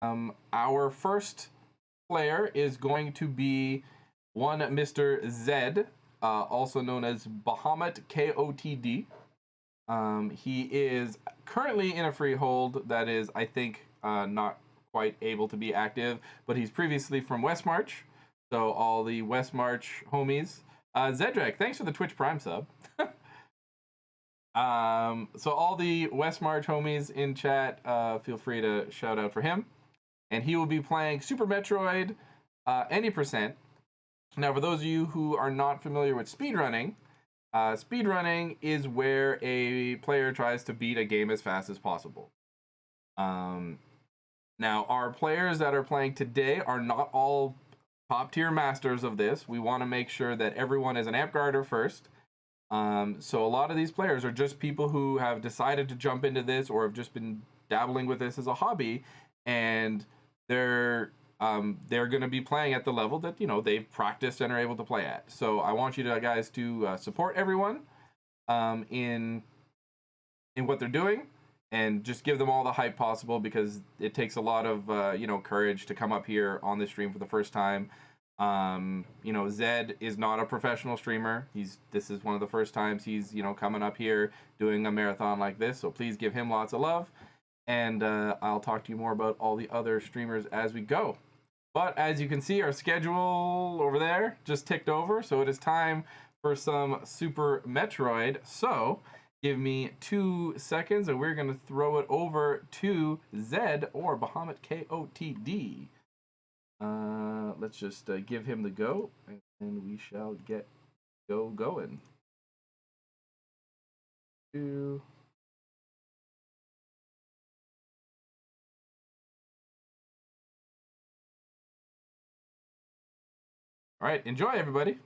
Our first player is going to be one Mr. Zed, also known as Bahamutkotd. He is currently in a freehold that is, I think, not quite able to be active, but he's previously from Westmarch. So all the Westmarch homies. Zedrek, thanks for the Twitch Prime sub. So all the Westmarch homies in chat, feel free to shout out for him. And he will be playing Super Metroid any percent. Now, for those of you who are not familiar with speedrunning, speedrunning is where a player tries to beat a game as fast as possible. Now, our players that are playing today are not all top-tier masters of this. We want to make sure that everyone is an Amtgarder first. So a lot of these players are just people who have decided to jump into this or have just been dabbling with this as a hobby, and they're going to be playing at the level that, you know, they've practiced and are able to play at. So I want you guys to support everyone in what they're doing, and just give them all the hype possible, because it takes a lot of courage to come up here on the stream for the first time. Zed is not a professional streamer. This is one of the first times he's coming up here doing a marathon like this. So please give him lots of love, and I'll talk to you more about all the other streamers as we go. But as you can see, our schedule over there just ticked over, so it is time for some Super Metroid. So give me 2 seconds, and we're going to throw it over to Zed, or Bahamutkotd. Let's just give him the go, and we shall get going. All right, enjoy, everybody.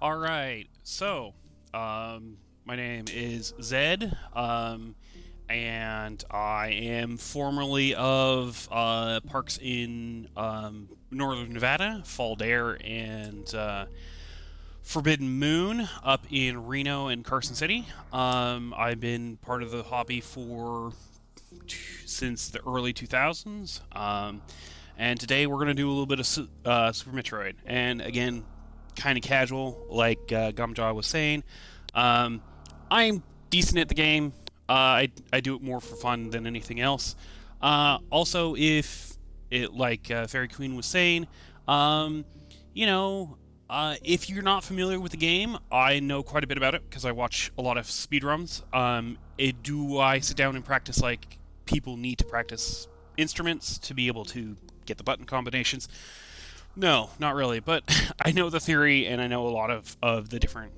All right, so my name is Zed, and I am formerly of parks in northern Nevada, Fall Dare, and Forbidden Moon up in Reno and Carson City. I've been part of the hobby since the early 2000s, and today we're going to do a little bit of Super Metroid, and again, kind of casual, like Gamja was saying. I'm decent at the game. I do it more for fun than anything else. Also, if it, like Fairy Queen was saying, if you're not familiar with the game, I know quite a bit about it because I watch a lot of speedruns. Do I sit down and practice like people need to practice instruments to be able to get the button combinations? No, not really, but I know the theory, and I know a lot of the different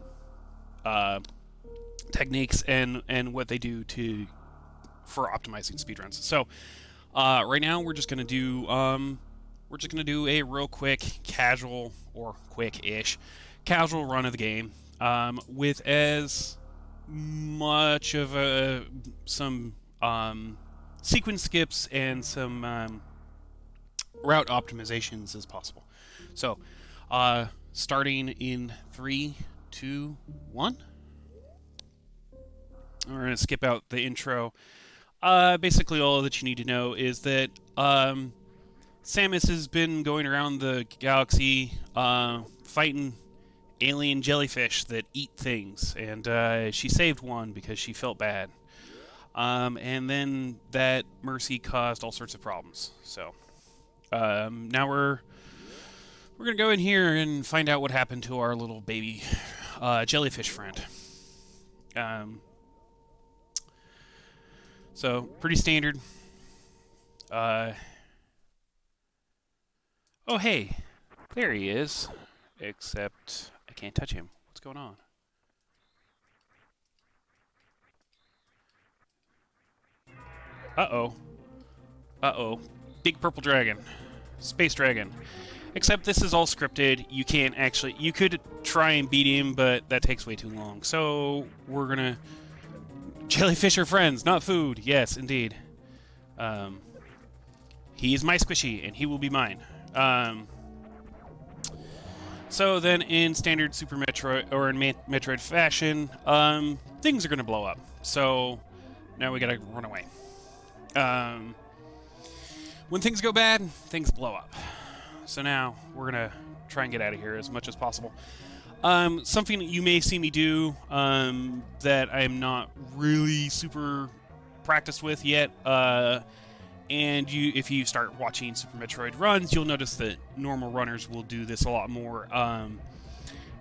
techniques and what they do for optimizing speedruns. So right now we're just gonna do a real quick casual, or quick-ish casual run of the game with as much of some sequence skips and some route optimizations as possible. So starting in 3, 2, 1. We're going to skip out the intro. Basically, all that you need to know is that Samus has been going around the galaxy fighting alien jellyfish that eat things, and she saved one because she felt bad. And then that mercy caused all sorts of problems. So now we're going to go in here and find out what happened to our little baby jellyfish friend. So, pretty standard. Oh, hey. There he is. Except I can't touch him. What's going on? Uh-oh. Uh-oh. Big purple dragon. Space dragon. Except this is all scripted. You can't actually... You could try and beat him, but that takes way too long. So, we're gonna... Jellyfish are friends, not food. Yes, indeed. He's my squishy, and he will be mine. So then, in standard Super Metroid, or in Metroid fashion, things are going to blow up. So, Now we gotta run away. When things go bad, things blow up. So now we're gonna try and get out of here as much as possible. Something that you may see me do that I'm not really super practiced with yet, and if you start watching Super Metroid runs, you'll notice that normal runners will do this a lot more.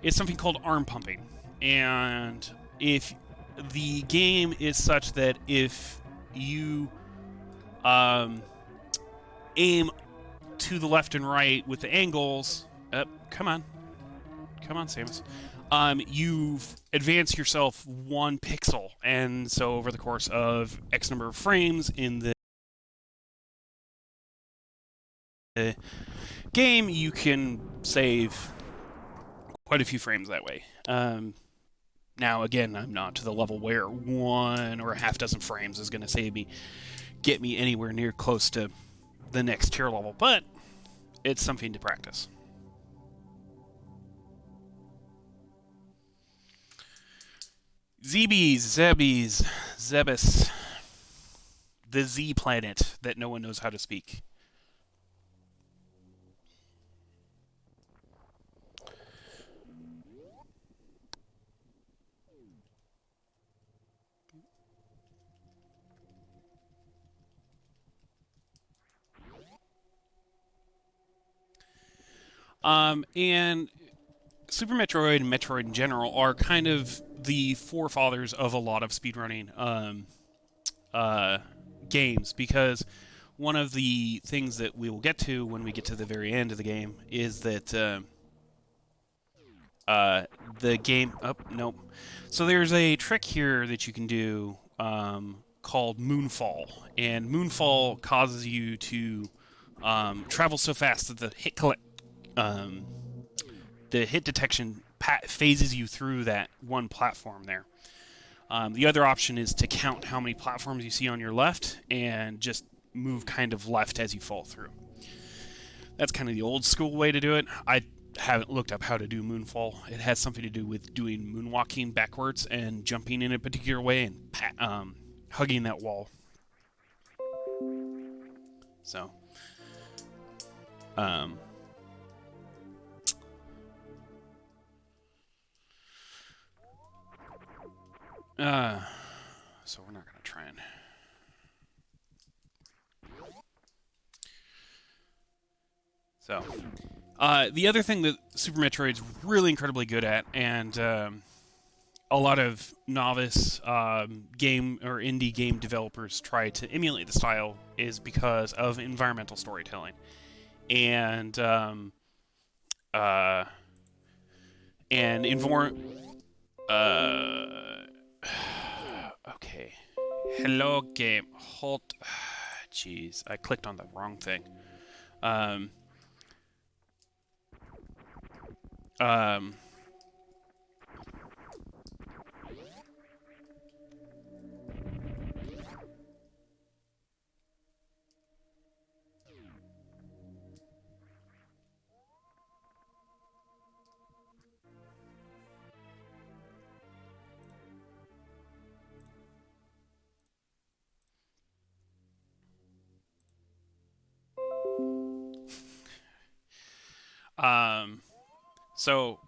It's something called arm pumping, and if the game is such that if you aim to the left and right with the angles, come on, Samus. You've advanced yourself 1 pixel, and so over the course of X number of frames in the game, you can save quite a few frames that way. Now, again, I'm not to the level where 1 or a half dozen frames is going to get me anywhere near close to the next tier level, but it's something to practice. Zebes, the Z planet that no one knows how to speak. And Super Metroid and Metroid in general are kind of the forefathers of a lot of speedrunning games, because one of the things that we will get to when we get to the very end of the game is that the game... Oh, nope. So there's a trick here that you can do called Moonfall, and Moonfall causes you to travel so fast that the hit detection phases you through that one platform there. The other option is to count how many platforms you see on your left and just move kind of left as you fall through. That's kind of the old school way to do it. I haven't looked up how to do Moonfall. It has something to do with doing moonwalking backwards and jumping in a particular way and hugging that wall. So, so we're not going to try and... So, the other thing that Super Metroid's really incredibly good at, and a lot of novice game or indie game developers try to emulate the style, is because of environmental storytelling. And okay. Hello, game. Hold. Jeez, I clicked on the wrong thing. So,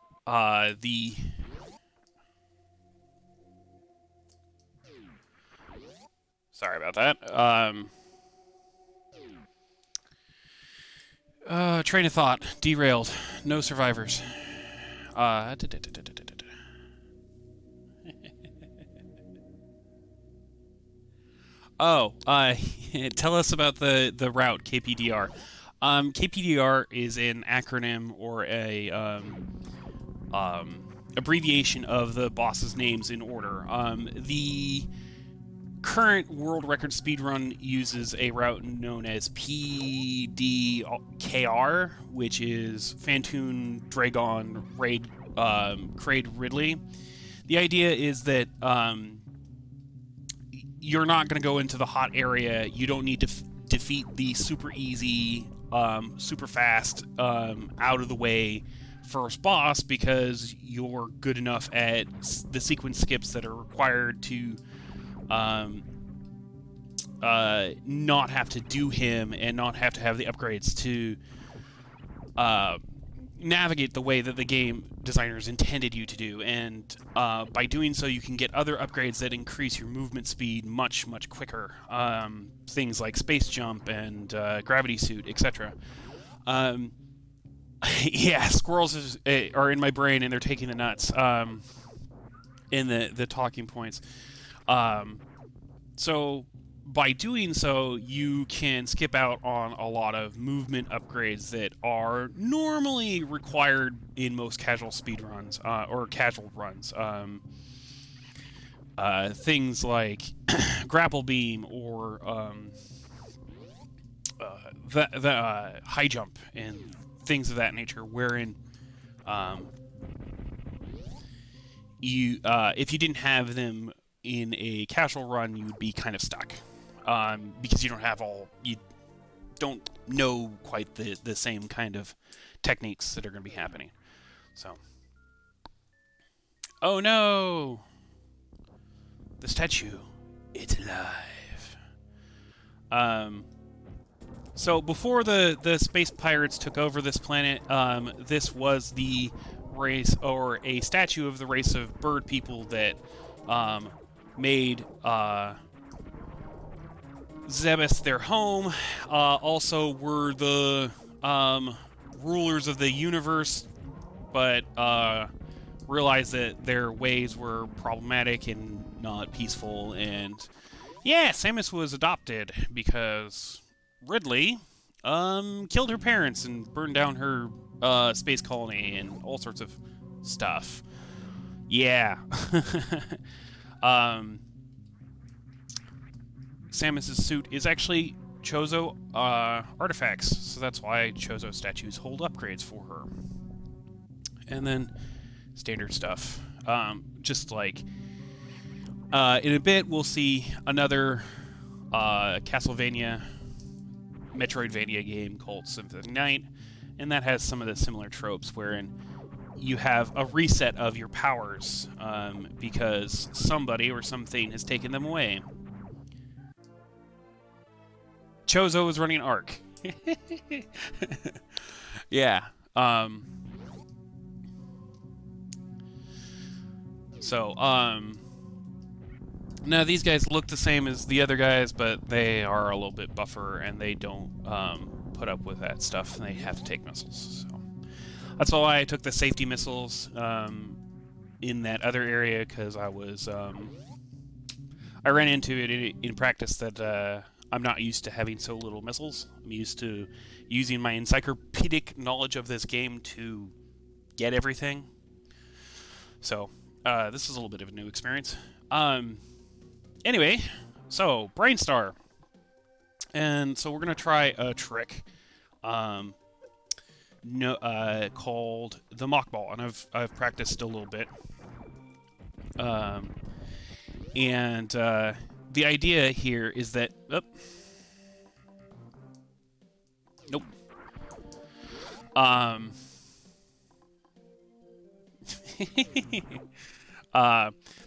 sorry about that. Train of thought derailed. No survivors. Tell us about the route KPDR. KPDR is an acronym or a abbreviation of the boss's names in order. The current world record speedrun uses a route known as PDKR, which is Phantoon, Dragon, Kraid, Ridley. The idea is that you're not going to go into the hot area. You don't need to defeat the super easy, super fast, out of the way first boss, because you're good enough at the sequence skips that are required to not have to do him and not have to have the upgrades to navigate the way that the game designers intended you to do, and by doing so you can get other upgrades that increase your movement speed much quicker, things like space jump and gravity suit, etc. Yeah, squirrels are in my brain and they're taking the nuts in the talking points. So by doing so, you can skip out on a lot of movement upgrades that are normally required in most casual speedruns, or casual runs. Things like grapple beam or the high jump and things of that nature, wherein if you didn't have them in a casual run, you would be kind of stuck. Because you don't know quite the same kind of techniques that are going to be happening. So, oh no, the statue, it's alive. So before the space pirates took over this planet, this was the race, or a statue of the race of bird people that made Zebes their home, also were the rulers of the universe, but realized that their ways were problematic and not peaceful, and yeah, Samus was adopted because Ridley killed her parents and burned down her space colony and all sorts of stuff. Yeah. Samus's suit is actually Chozo artifacts, so that's why Chozo statues hold upgrades for her. And then standard stuff. Just like in a bit, we'll see another Castlevania, Metroidvania game called Symphony, and that has some of the similar tropes, wherein you have a reset of your powers because somebody or something has taken them away. Chozo is running Arc. Yeah. Now these guys look the same as the other guys, but they are a little bit buffer and they don't put up with that stuff, and they have to take missiles. So that's why I took the safety missiles in that other area, because I ran into it in practice that I'm not used to having so little missiles. I'm used to using my encyclopedic knowledge of this game to get everything. So this is a little bit of a new experience. Anyway, so Brine Star, and so we're gonna try a trick called the Mach Ball, and I've practiced a little bit. The idea here is that nope.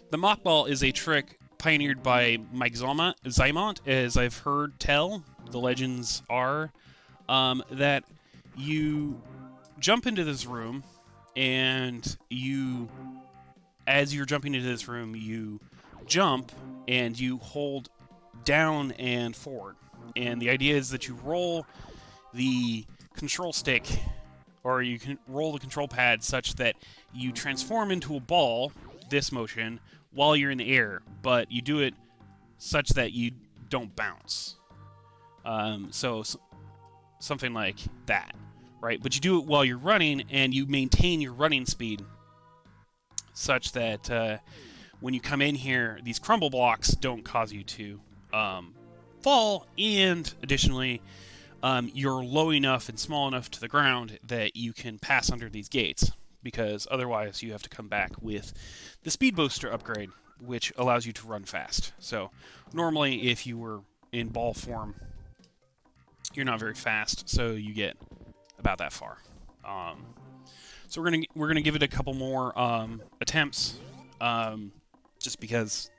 The Mach Ball is a trick pioneered by Mike Zymont, as I've heard tell. The legends are that you jump into this room, and as you're jumping into this room, you jump and you hold down and forward. And the idea is that you roll the control stick, or you can roll the control pad such that you transform into a ball, this motion, while you're in the air, but you do it such that you don't bounce. So something like that, right? But you do it while you're running, and you maintain your running speed such that when you come in here, these crumble blocks don't cause you to fall, and additionally, you're low enough and small enough to the ground that you can pass under these gates, because otherwise you have to come back with the Speed Booster upgrade, which allows you to run fast. So normally, if you were in ball form, you're not very fast, so you get about that far. So we're gonna give it a couple more attempts, just because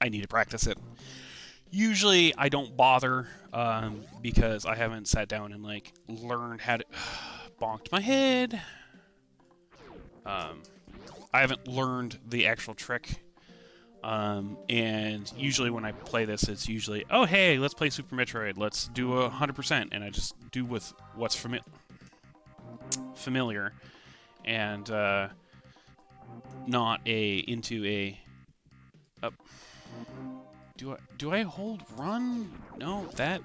I need to practice it. Usually I don't bother because I haven't sat down and like learned how to bonked my head. I haven't learned the actual trick. And usually when I play this, it's usually, oh hey, let's play Super Metroid. Let's do 100%, and I just do with what's familiar, and not into a. Do I hold run? No, that.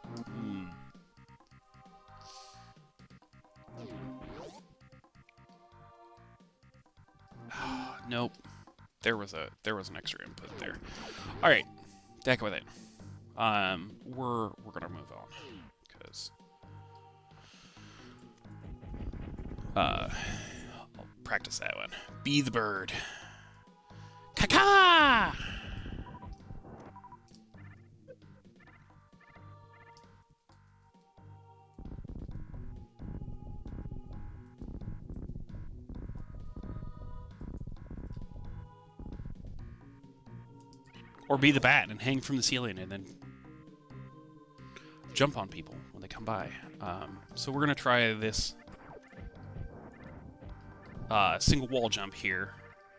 Nope. There was an extra input there. All right, the heck with it. We're gonna move on because I'll practice that one. Be the bird. Caca! Or be the bat and hang from the ceiling and then jump on people when they come by. So we're going to try this single wall jump here.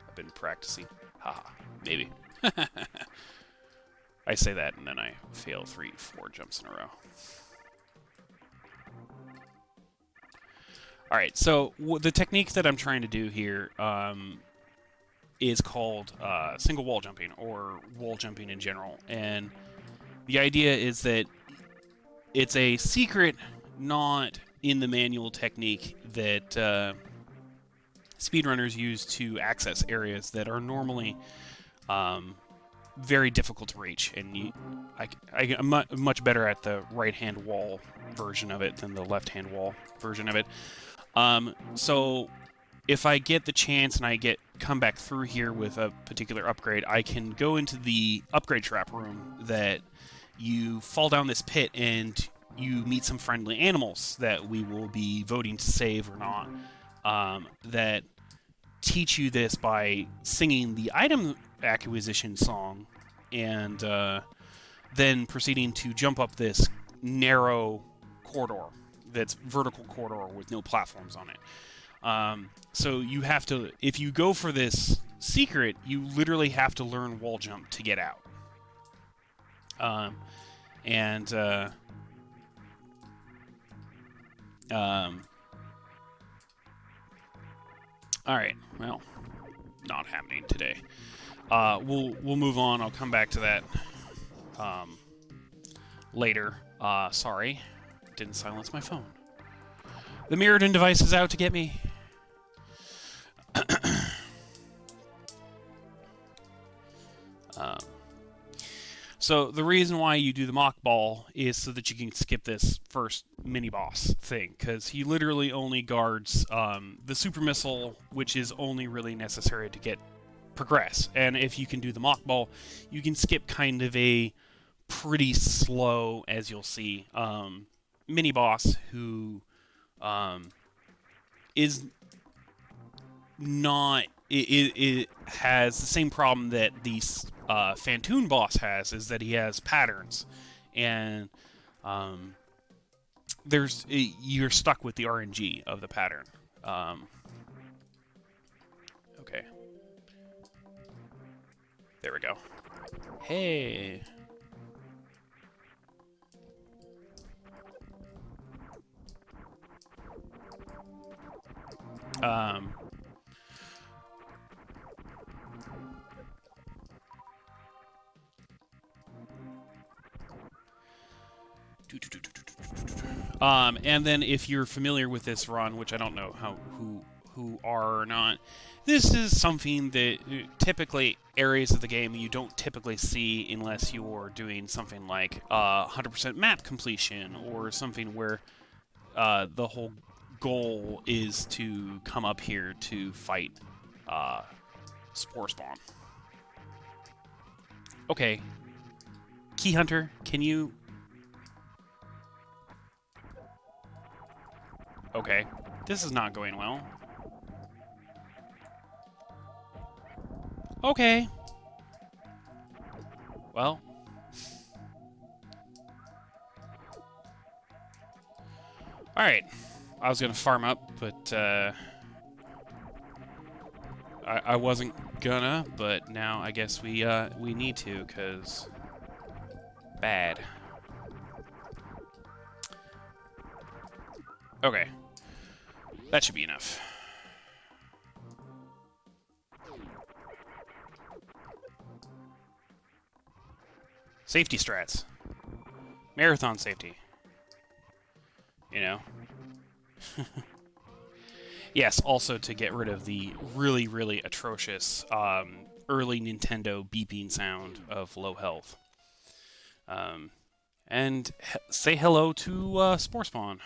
I've been practicing. Haha, maybe. I say that and then I fail 3-4 jumps in a row. Alright, so the technique that I'm trying to do here is called single wall jumping, or wall jumping in general. And the idea is that it's a secret, not in the manual technique that speedrunners use to access areas that are normally very difficult to reach. And I'm much better at the right-hand wall version of it than the left-hand wall version of it. So if I get the chance and I come back through here with a particular upgrade, I can go into the upgrade trap room that you fall down this pit and you meet some friendly animals that we will be voting to save or not, that teach you this by singing the item acquisition song and then proceeding to jump up this narrow corridor that's vertical corridor with no platforms on it. So you have to, if you go for this secret, you literally have to learn wall jump to get out. All right, well, not happening today. We'll move on. I'll come back to that later. Sorry, didn't silence my phone. The Mirrodin device is out to get me. So the reason why you do the Mach Ball is so that you can skip this first mini-boss thing, because he literally only guards the super missile, which is only really necessary to progress. And if you can do the Mach Ball, you can skip kind of a pretty slow, as you'll see, mini-boss who is not... It has the same problem that the Phantoon boss has, is that he has patterns, and you're stuck with the RNG of the pattern. Okay. There we go. Hey. And then if you're familiar with this run, which I don't know who are or not, this is something that typically areas of the game you don't typically see unless you're doing something like 100% map completion, or something where the whole goal is to come up here to fight Spore Spawn. Okay. Key Hunter, can you... Okay, this is not going well. Okay. Well. Alright. I was going to farm up, but I wasn't gonna, but now I guess we need to, because bad. Okay. That should be enough. Safety strats. Marathon safety. You know? Yes, also to get rid of the really, really atrocious early Nintendo beeping sound of low health. And say hello to Spore Spawn.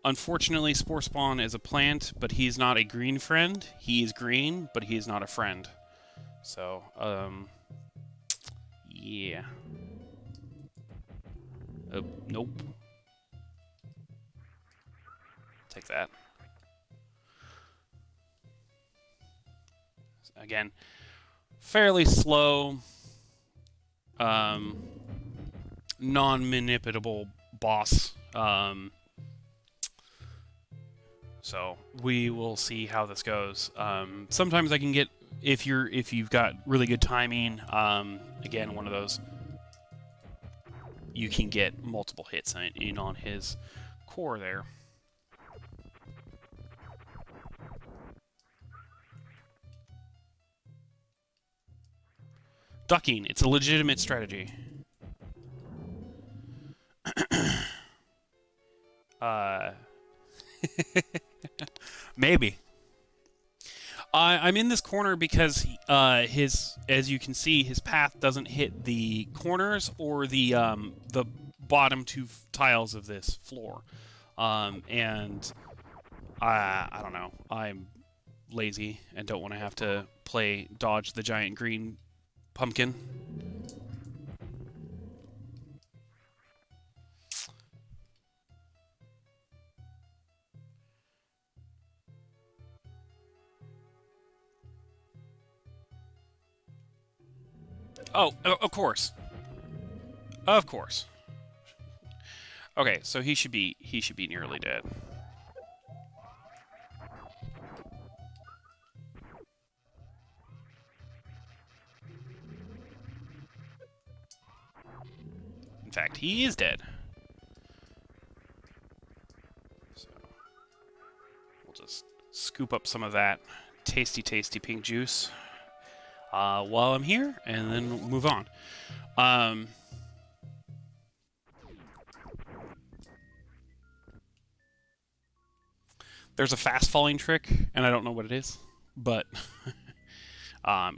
Unfortunately, Spore Spawn is a plant, but he's not a green friend. He is green, but he is not a friend. So, yeah. Nope. Take that. Again, fairly slow, non-manipulable boss. So we will see how this goes. Sometimes I can get, if you've got really good timing, again, one of those, you can get multiple hits in on his core there. Ducking, it's a legitimate strategy. Maybe. I'm in this corner because as you can see, his path doesn't hit the corners or the bottom two tiles of this floor, and I don't know. I'm lazy and don't want to have to play dodge the giant green pumpkin. Oh, of course. Of course. Okay, so he should be nearly dead. In fact, he is dead. So we'll just scoop up some of that tasty, tasty pink juice while I'm here, and then we'll move on. There's a fast falling trick, and I don't know what it is, but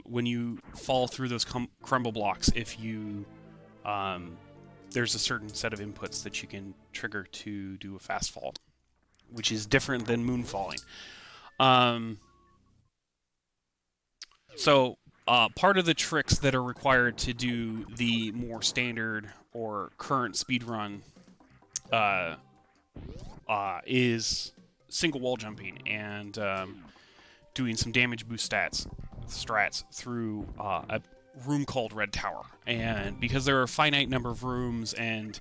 when you fall through those crumble blocks, if you there's a certain set of inputs that you can trigger to do a fast fall, which is different than moon falling. So part of the tricks that are required to do the more standard or current speedrun is single wall jumping and doing some damage boost strats through a room called Red Tower. And because there are a finite number of rooms and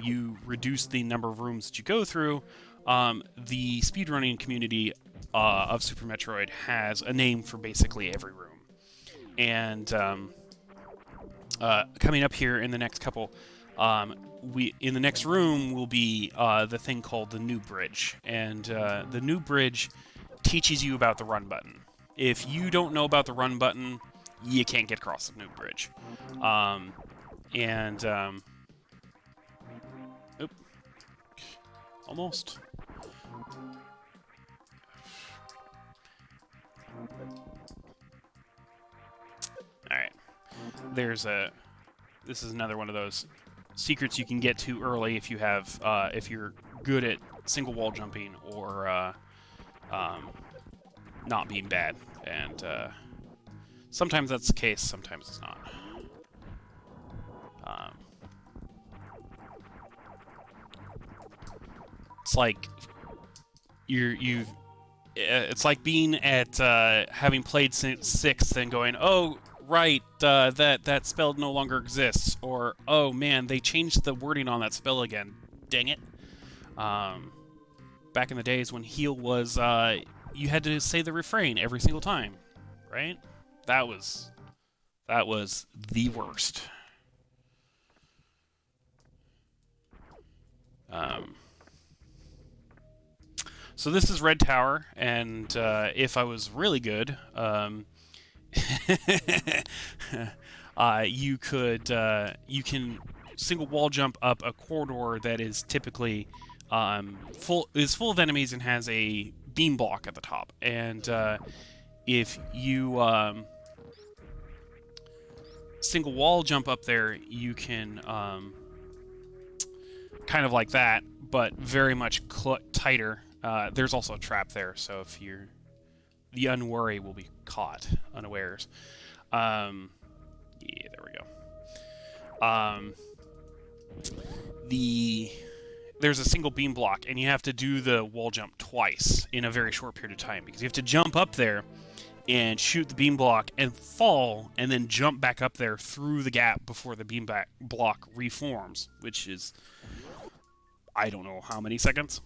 you reduce the number of rooms that you go through, the speedrunning community of Super Metroid has a name for basically every room. And coming up here in the next couple, in the next room will be the thing called the new bridge, and the new bridge teaches you about the run button. If you don't know about the run button, you can't get across the new bridge. Oop, almost. All right, this is another one of those secrets you can get to early if you have if you're good at single wall jumping or not being bad, and sometimes that's the case, sometimes it's not. It's like it's like being at having played 6th and going, oh right, that spell no longer exists, or oh man, they changed the wording on that spell again. Dang it. Back in the days when heal was you had to say the refrain every single time, right? That was the worst. So this is Red Tower, and if I was really good, you can single wall jump up a corridor that is typically full of enemies and has a beam block at the top. And if you single wall jump up there, you can kind of like that, but very much tighter. There's also a trap there, so if you're the unworry will be caught unawares. Yeah, there we go. There's a single beam block, and you have to do the wall jump twice in a very short period of time, because you have to jump up there and shoot the beam block and fall, and then jump back up there through the gap before the beam block reforms, which is, I don't know how many seconds,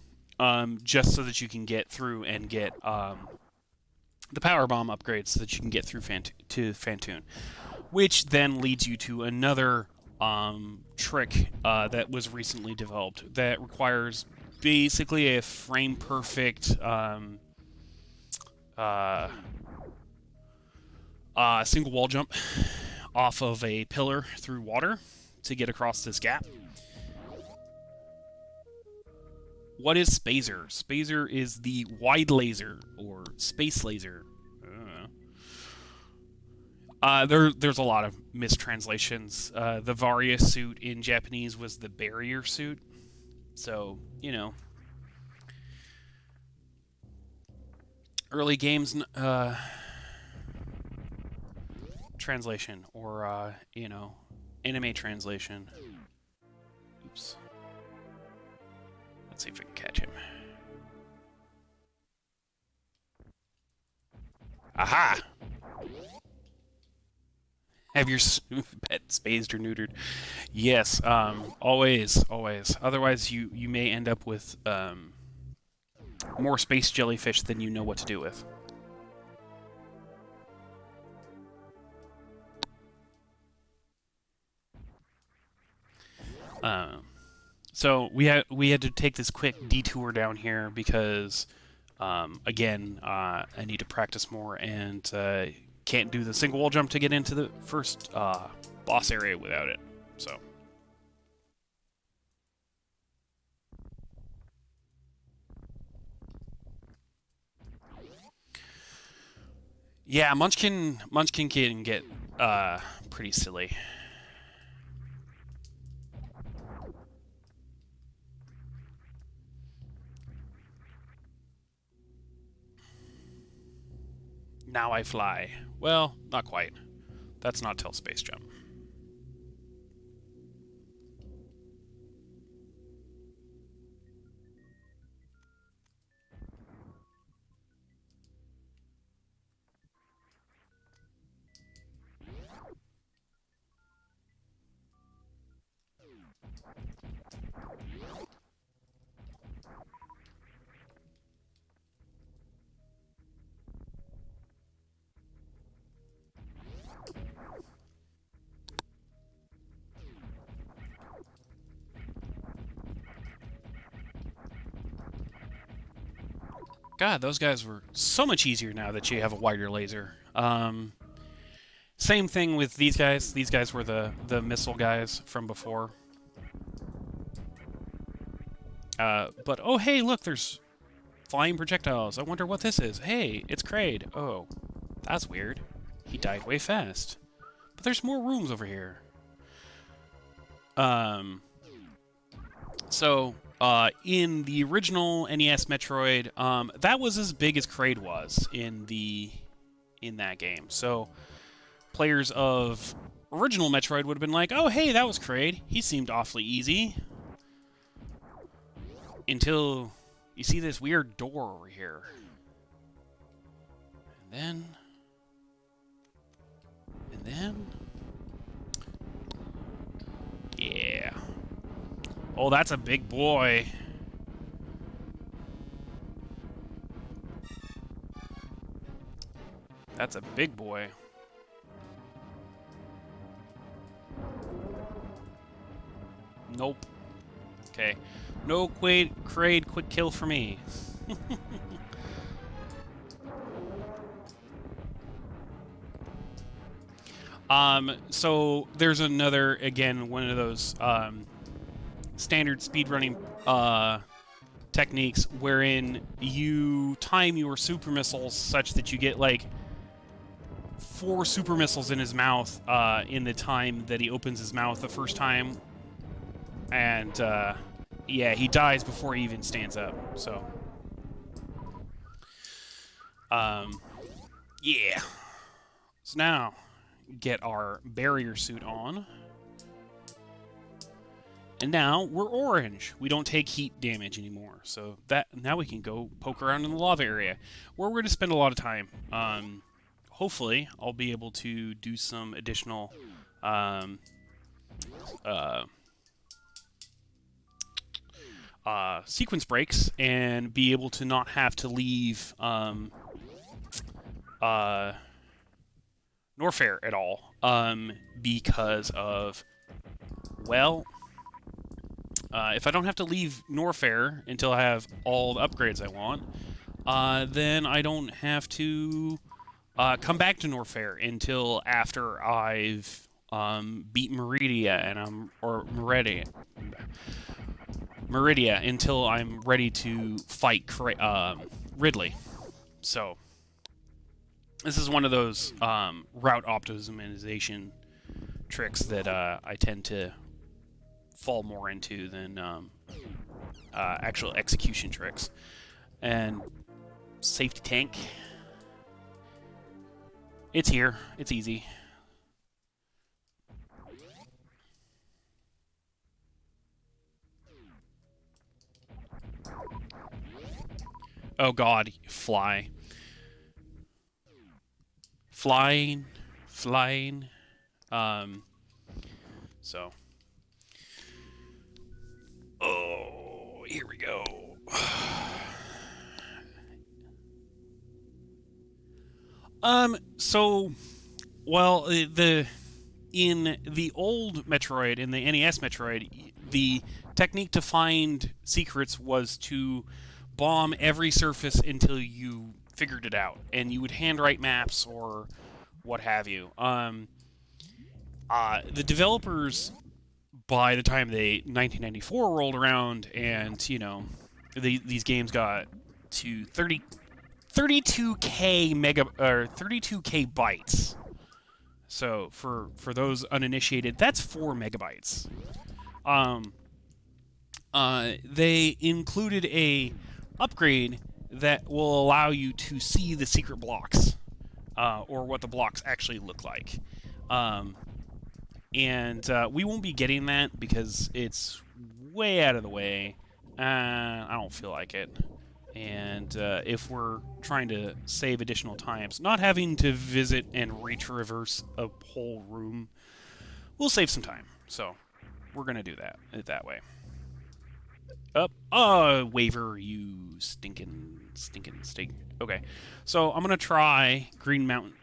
just so that you can get through and get the power bomb upgrade so that you can get through to Fantoon, which then leads you to another trick that was recently developed that requires basically a frame perfect single wall jump off of a pillar through water to get across this gap. What is Spazer? Spazer is the wide laser, or space laser. There's a lot of mistranslations. The Varia suit in Japanese was the barrier suit. So, you know. Early games translation, or, you know, anime translation. Oops. Let's see if we can catch him. Aha! Have your pet spaced or neutered? Yes, always. Otherwise, you may end up with more space jellyfish than you know what to do with. So we had to take this quick detour down here because, again, I need to practice more and can't do the single wall jump to get into the first boss area without it. So. Yeah, Munchkin can get pretty silly. Now I fly. Well, not quite. That's not till space jump. God, those guys were so much easier now that you have a wider laser. Same thing with these guys. These guys were the missile guys from before. But, oh, hey, look, there's flying projectiles. I wonder what this is. Hey, it's Kraid. Oh, that's weird. He died way fast. But there's more rooms over here. So, in the original NES Metroid, that was as big as Kraid was in that game. So, players of original Metroid would have been like, oh, hey, that was Kraid. He seemed awfully easy. Until you see this weird door over here. And then... Oh, that's a big boy. That's a big boy. Nope. Okay. No Kraid quick kill for me. So there's another, again, one of those standard speedrunning techniques wherein you time your super missiles such that you get like 4 super missiles in his mouth in the time that he opens his mouth the first time. And yeah, he dies before he even stands up. So yeah. So now get our barrier suit on. And now we're orange. We don't take heat damage anymore. So that now we can go poke around in the lava area, where we're going to spend a lot of time. Hopefully, I'll be able to do some additional sequence breaks and be able to not have to leave Norfair at all, because of, well, if I don't have to leave Norfair until I have all the upgrades I want, then I don't have to come back to Norfair until after I've beat Meridia Meridia until I'm ready to fight Ridley. So this is one of those route optimization tricks that I tend to fall more into than actual execution tricks. And safety tank. It's here. It's easy. Oh god, fly. Flying. So. Oh, here we go. So, well, in the old Metroid, in the NES Metroid, the technique to find secrets was to bomb every surface until you figured it out, and you would handwrite maps or what have you. The developers, by the time 1994 rolled around, and you know, these games got to 32k 32k bytes. So for those uninitiated, that's 4 megabytes. They included a upgrade that will allow you to see the secret blocks, or what the blocks actually look like. And we won't be getting that because it's way out of the way. I don't feel like it. And if we're trying to save additional times, not having to visit and retraverse a whole room, we'll save some time. So we're going to do that way. Waiver, you stinking stink. Okay, so I'm going to try Green Mountain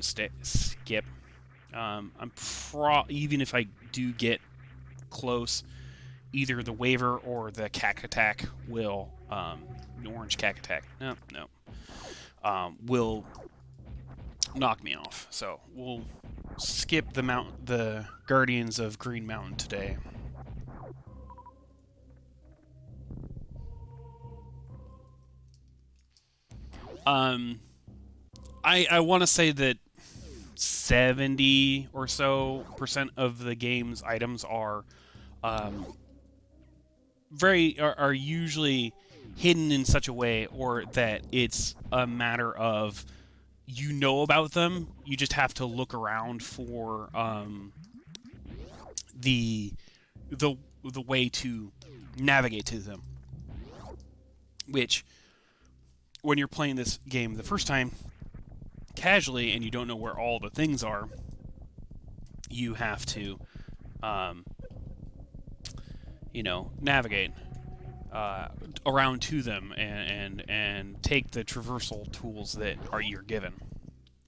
Skip. Even if I do get close, either the waiver or the cack attack will, the orange cack attack, will knock me off. So we'll skip the Guardians of Green Mountain today. I want to say that 70 or so % of the game's items are usually hidden in such a way, or that it's a matter of you know about them, you just have to look around for the way to navigate to them, which, when you're playing this game the first time casually and you don't know where all the things are, you have to navigate around to them and take the traversal tools that you're given.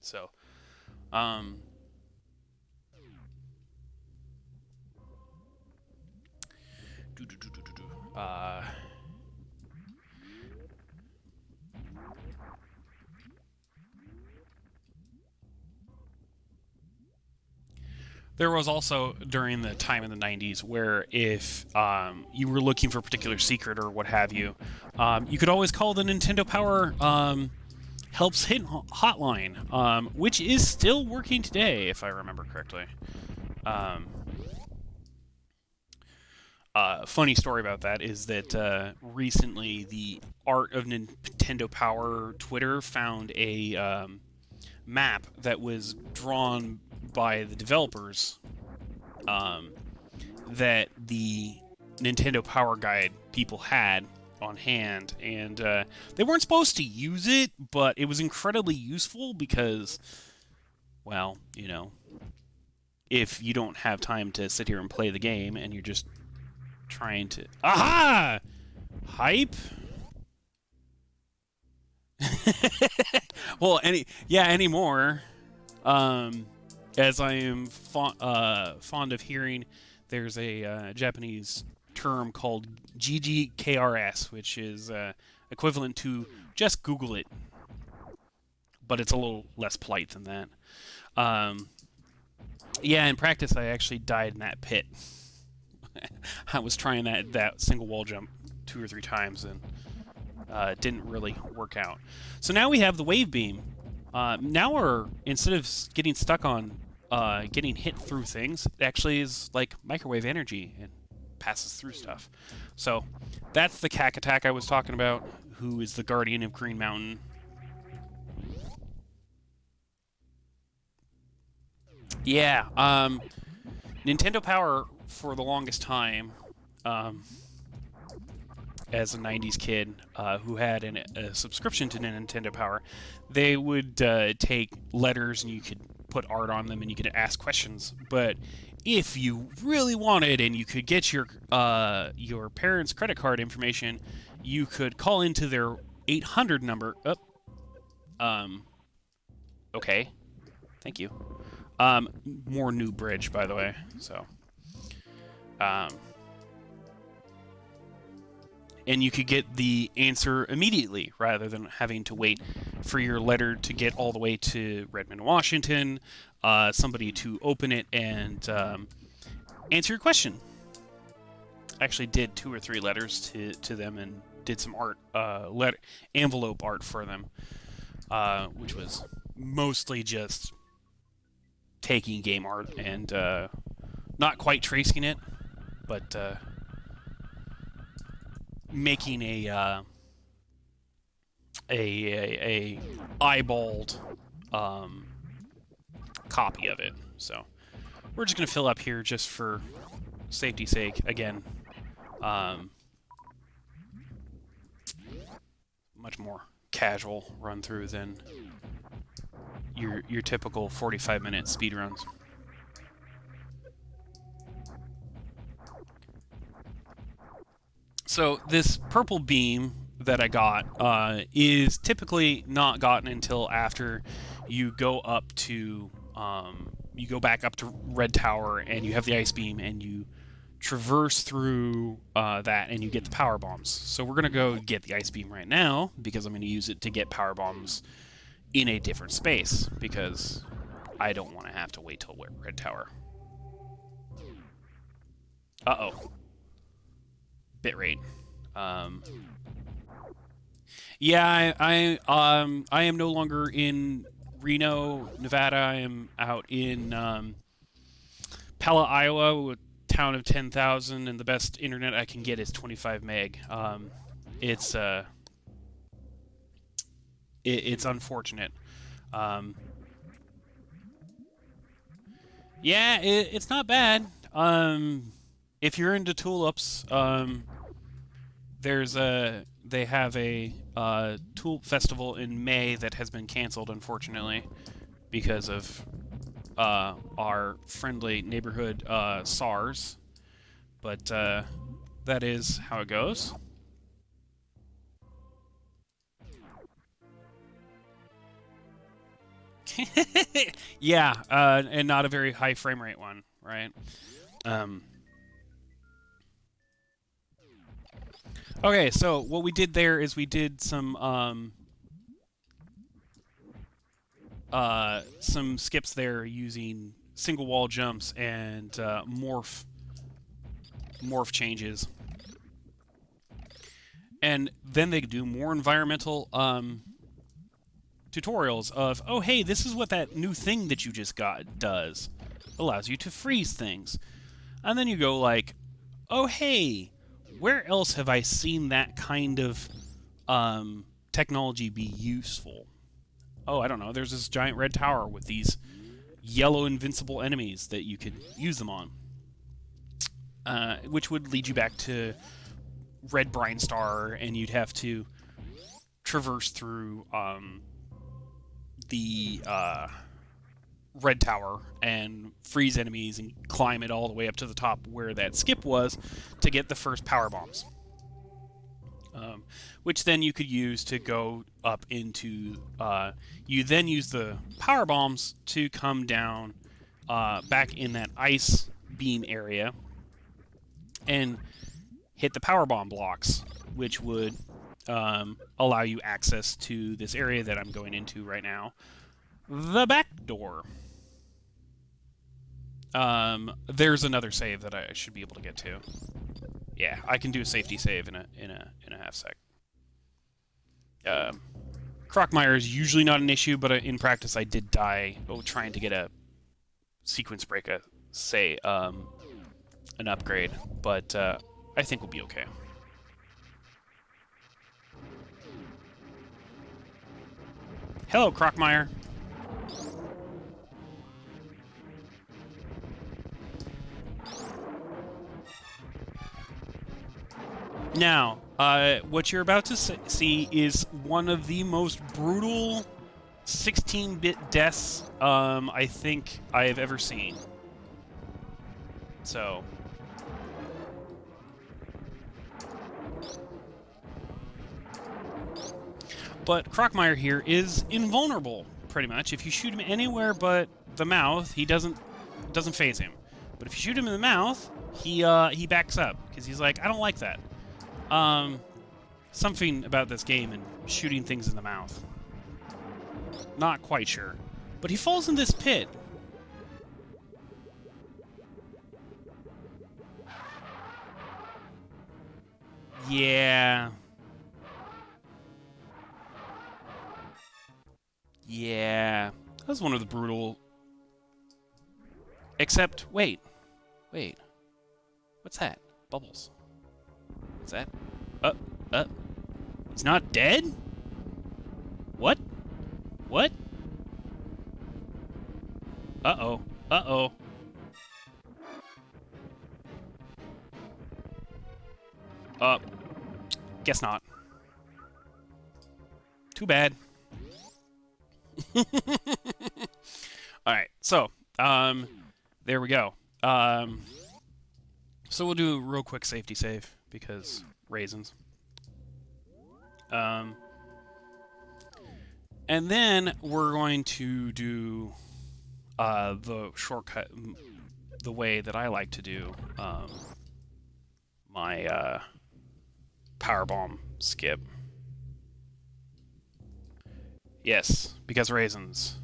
So, there was also during the time in the 90s where if you were looking for a particular secret or what have you, you could always call the Nintendo Power Helps Hint hotline, which is still working today, if I remember correctly. Funny story about that is that recently the Art of Nintendo Power Twitter found a map that was drawn by the developers that the Nintendo Power Guide people had on hand, and they weren't supposed to use it, but it was incredibly useful because, well, if you don't have time to sit here and play the game and you're just trying to... Aha! Hype? Well, anymore. As I am fond of hearing, there's a Japanese term called GGKRS, which is equivalent to just Google it, but it's a little less polite than that. In practice, I actually died in that pit. I was trying that single wall jump 2 or 3 times, and it didn't really work out. So now we have the wave beam. Now instead of getting stuck on getting hit through things, it actually is like microwave energy and passes through stuff. So that's the Cack Attack I was talking about, who is the guardian of Green Mountain. Yeah, Nintendo Power for the longest time, as a 90s kid who had a subscription to Nintendo Power, they would take letters and you could put art on them and you could ask questions. But if you really wanted and you could get your parents' credit card information, you could call into their 800 number. Okay. Thank you. More new bridge, by the way. So, and you could get the answer immediately rather than having to wait for your letter to get all the way to Redmond, Washington, somebody to open it and answer your question. I actually did 2 or 3 letters to them and did some art, envelope art for them, which was mostly just taking game art and not quite tracing it, but making a eyeballed copy of it. So we're just gonna fill up here just for safety's sake. Again, much more casual run through than your typical 45-minute speedruns. So this purple beam that I got is typically not gotten until after you go up to you go back up to Red Tower and you have the ice beam and you traverse through that and you get the power bombs. So we're gonna go get the ice beam right now because I'm gonna use it to get power bombs in a different space because I don't want to have to wait till Red Tower. Uh-oh. Bitrate. Yeah, I am no longer in Reno, Nevada. I am out in Pella, Iowa, a town of 10,000, and the best internet I can get is 25 meg. It's unfortunate. Yeah, it's not bad. If you're into tulips, they have a tulip festival in May that has been canceled, unfortunately, because of our friendly neighborhood SARS. But that is how it goes. Yeah, and not a very high frame rate one, right? Okay, so what we did there is we did some skips there using single wall jumps and morph changes. And then they do more environmental tutorials of, oh, hey, this is what that new thing that you just got does. Allows you to freeze things. And then you go like, oh, hey, where else have I seen that kind of technology be useful? Oh, I don't know. There's this giant red tower with these yellow invincible enemies that you could use them on. Which would lead you back to red Brine Star, and you'd have to traverse through the red tower and freeze enemies and climb it all the way up to the top where that skip was to get the first power bombs. Which then you could use to go up into... you then use the power bombs to come down back in that ice beam area and hit the power bomb blocks, which would allow you access to this area that I'm going into right now. The back door. There's another save that I should be able to get to. Yeah, I can do a safety save in a half sec. Crockmire is usually not an issue, but in practice I did die trying to get a sequence break, an upgrade, but I think we'll be okay. Hello, Crockmire. Now, what you're about to see is one of the most brutal 16-bit deaths I think I have ever seen. So... But Crockmire here is invulnerable, pretty much. If you shoot him anywhere but the mouth, he doesn't phase him. But if you shoot him in the mouth, he backs up because he's like, I don't like that. Something about this game and shooting things in the mouth. Not quite sure. But he falls in this pit. Yeah. Yeah. That was one of the brutal... Except, wait. What's that? Bubbles. What's that? He's not dead? What? Uh-oh. Guess not. Too bad. Alright, so, there we go. So we'll do a real quick safety save, because raisins. And then we're going to do the shortcut, the way that I like to do my powerbomb skip. Yes, because raisins.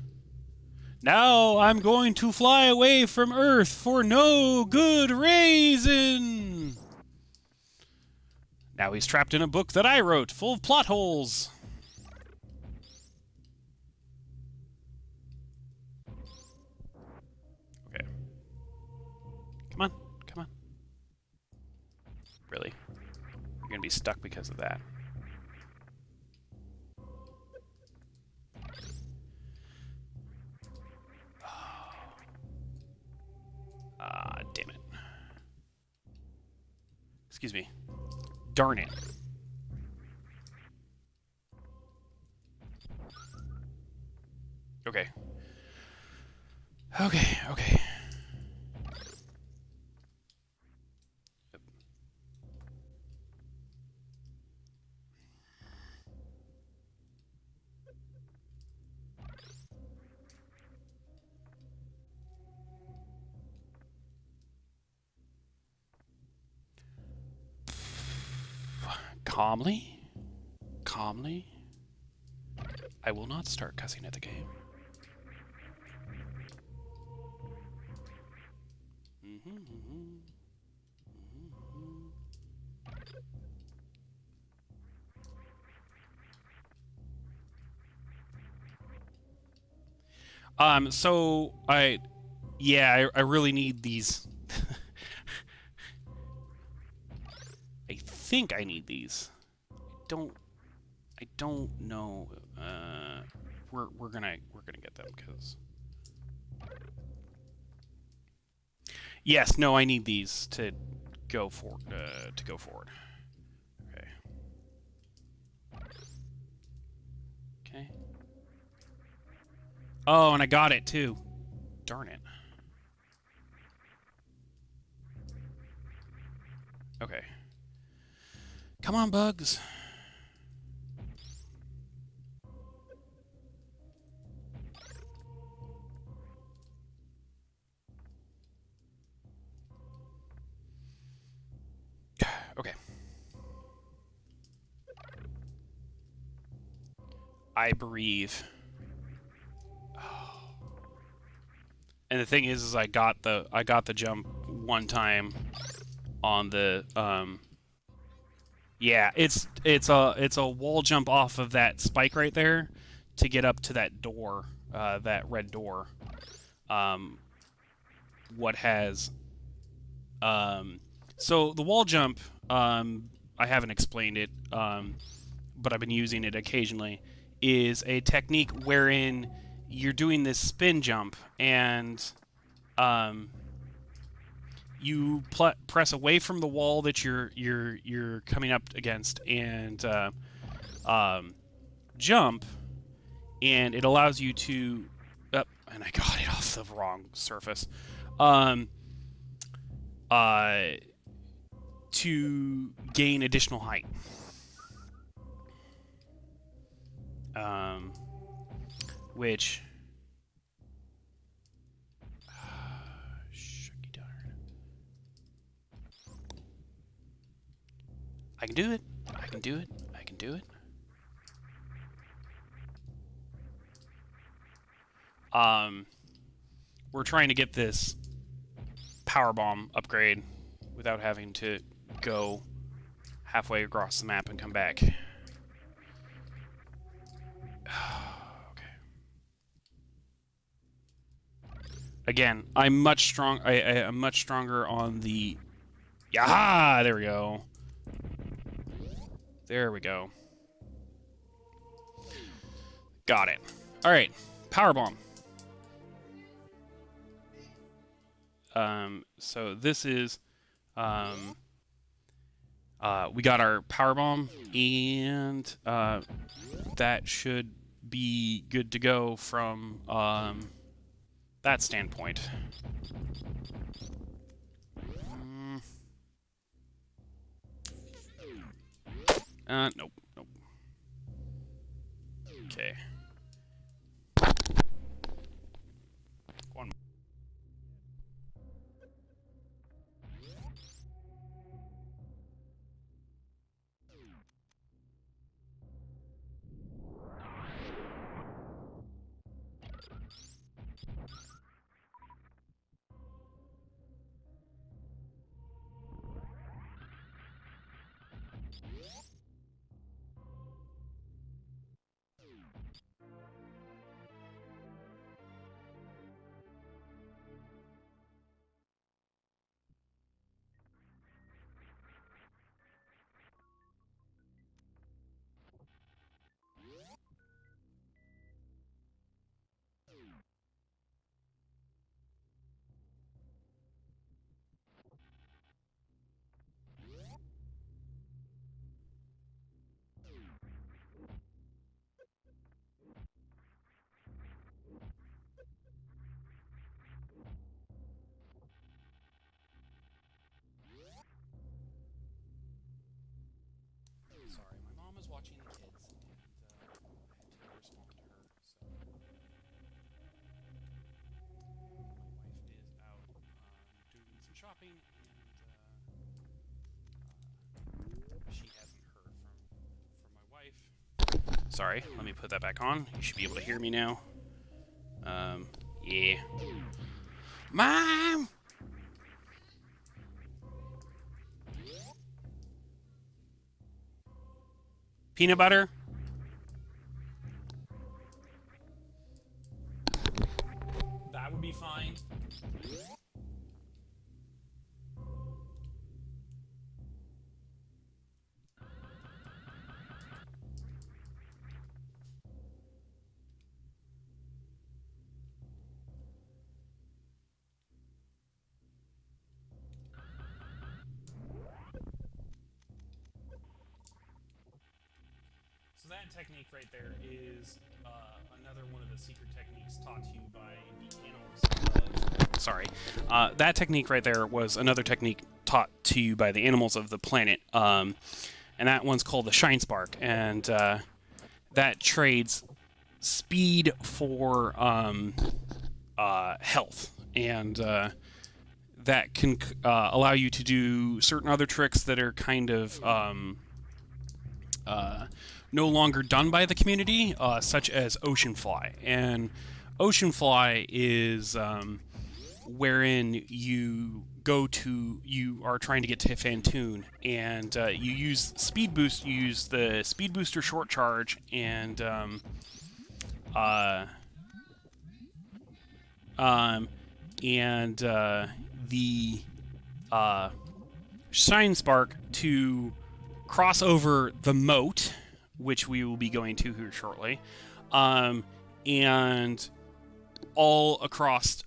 Now I'm going to fly away from Earth for no good reason! Now he's trapped in a book that I wrote, full of plot holes. Okay. Come on. Really? You're gonna be stuck because of that. Damn it. Excuse me. Darn it. Okay. calmly. Calmly. I will not start cussing at the game. So I really need these. I think I need these. I don't know. We're gonna get them because. Yes, no, I need these to go for forward. Okay. Okay. Oh, and I got it too. Darn it. Okay. Come on, bugs. Okay. I breathe. Oh. And the thing is I got the jump one time on the yeah, it's a wall jump off of that spike right there to get up to that door, that red door. What has so the wall jump, I haven't explained it, but I've been using it occasionally, is a technique wherein you're doing this spin jump and you press away from the wall that you're coming up against and jump, and it allows you to and I got it off the wrong surface. To gain additional height. Which shucky darn. I can do it. I can do it. I can do it. We're trying to get this power bomb upgrade without having to go halfway across the map and come back. Okay. Again, I'm much strong. I'm much stronger on the. Yeah, there we go. There we go. Got it. All right, power bomb. So this is, we got our power bomb, and that should be good to go from that standpoint. Nope, nope. Okay. One. Sorry, my mom is watching the kids, and I had to respond to her, so... My wife is out doing some shopping, and she hasn't heard from Sorry, let me put that back on. You should be able to hear me now. Yeah. Mom! Peanut butter? That would be fine. So that technique right there is another one of the secret techniques taught to you by the animals of... Sorry. That technique right there was another technique taught to you by the animals of the planet. And that one's called the Shinespark. And that trades speed for health. And that can allow you to do certain other tricks that are kind of... no longer done by the community, such as Ocean Fly. And Ocean Fly is wherein you are trying to get to Fantoon, and you use speed boost. You use the speed booster short charge, and the Shinespark to cross over the Moat, which we will be going to here shortly, and all across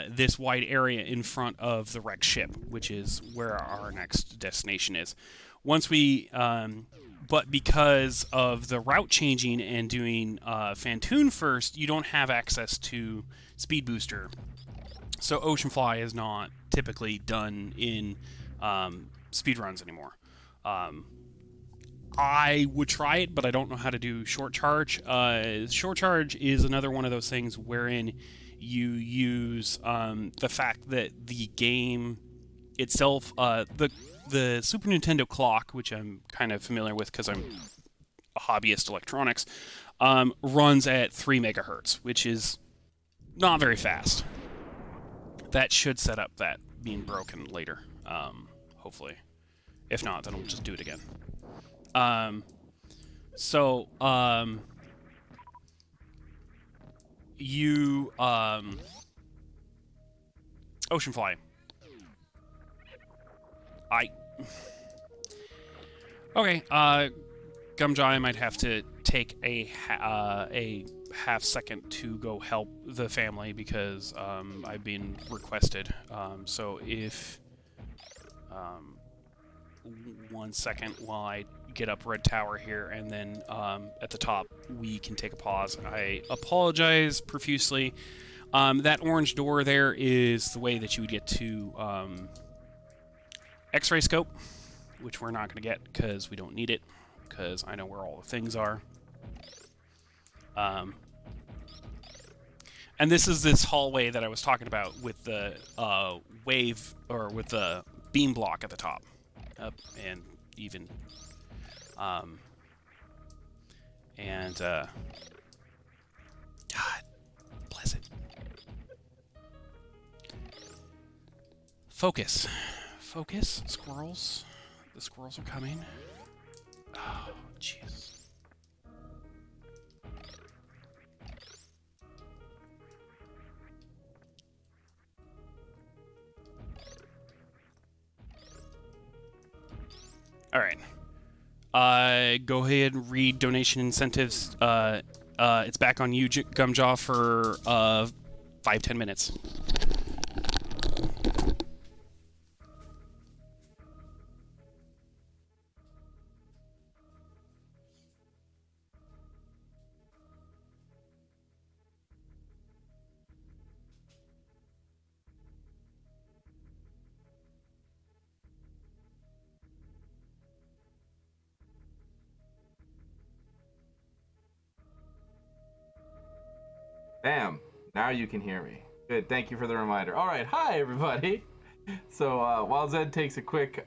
this wide area in front of the wrecked ship, which is where our next destination is. Once we, but because of the route changing and doing Fantoon first, you don't have access to Speed Booster. So Ocean Fly is not typically done in speedruns anymore. I would try it, but I don't know how to do short charge. Short charge is another one of those things wherein you use the fact that the game itself, the Super Nintendo clock, which I'm kind of familiar with because I'm a hobbyist electronics, runs at 3 megahertz, which is not very fast. That should set up that being broken later, hopefully. If not, then we'll just do it again. Ocean Fly. Okay, Gumjaw, I might have to take a half second to go help the family because I've been requested. So if 1 second while I get up Red Tower here, and then at the top we can take a pause. I apologize profusely. That orange door there is the way that you would get to X-ray scope, which we're not going to get because we don't need it, because I know where all the things are. And this is this hallway that I was talking about with the wave, or with the beam block at the top, and even God bless it. Focus, squirrels. The squirrels are coming. Oh, jeez. All right. Go ahead and read donation incentives. It's back on you, Gumjaw, for 5-10 minutes. Bam. Now you can hear me. Good. Thank you for the reminder. All right. Hi, everybody. So while Zed takes a quick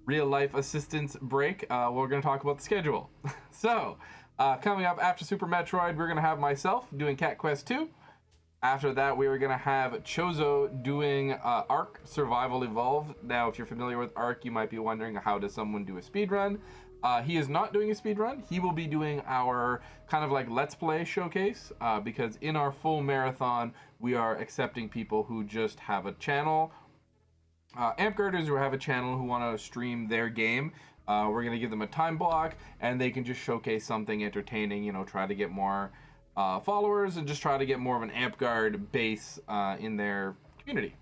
real-life assistance break, we're going to talk about the schedule. So Coming up after Super Metroid, we're going to have myself doing Cat Quest 2. After that, we are going to have Chozo doing Ark Survival Evolved. Now, if you're familiar with Ark, you might be wondering, how does someone do a speedrun? He is not doing a speedrun. He will be doing our kind of like Let's Play showcase, because in our full marathon, we are accepting people who just have a channel. Amtgarders who have a channel who want to stream their game. We're going to give them a time block, and they can just showcase something entertaining, you know, try to get more followers and just try to get more of an Amtgard base in their community.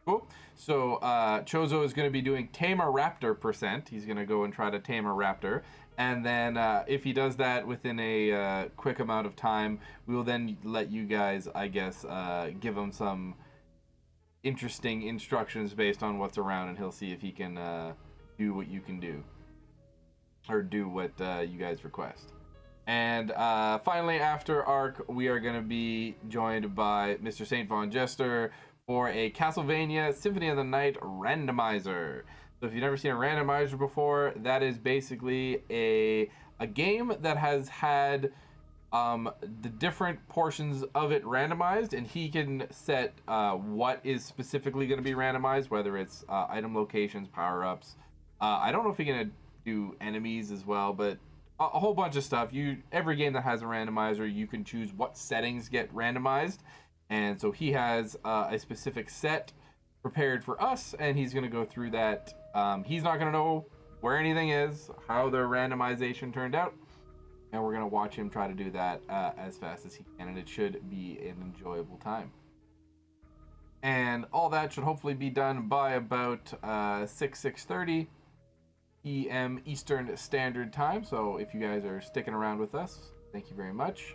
Cool. So Chozo is going to be doing Tame a Raptor %. He's going to go and try to tame a raptor. And then if he does that within a quick amount of time, we will then let you guys, I guess, give him some interesting instructions based on what's around, and he'll see if he can do what you can do. Or do what you guys request. And finally, after Ark, we are going to be joined by Mr. St. Von Jester for a Castlevania Symphony of the Night randomizer. So if you've never seen a randomizer before, that is basically a game that has had the different portions of it randomized, and he can set what is specifically going to be randomized, whether it's item locations, power-ups. I don't know if he can do enemies as well, but a whole bunch of stuff. Every game that has a randomizer, you can choose what settings get randomized, and so he has a specific set prepared for us, and he's going to go through that. He's not going to know where anything is, how the randomization turned out, and we're going to watch him try to do that as fast as he can, and it should be an enjoyable time. And all that should hopefully be done by about 6:30 p.m. Eastern Standard Time. So if you guys are sticking around with us, thank you very much.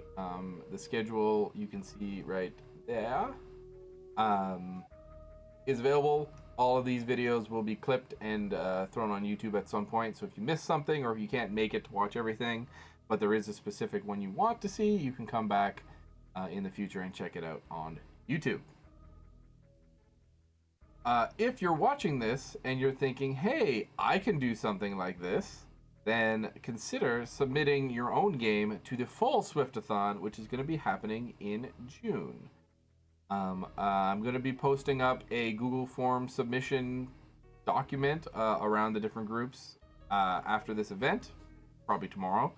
The schedule you can see right there is available. All of these videos will be clipped and thrown on YouTube at some point. So if you miss something, or if you can't make it to watch everything, but there is a specific one you want to see, you can come back in the future and check it out on YouTube. If you're watching this and you're thinking, hey, I can do something like this, then consider submitting your own game to the full Swift-a-thon, which is going to be happening in June. I'm going to be posting up a Google Form submission document around the different groups after this event, probably tomorrow.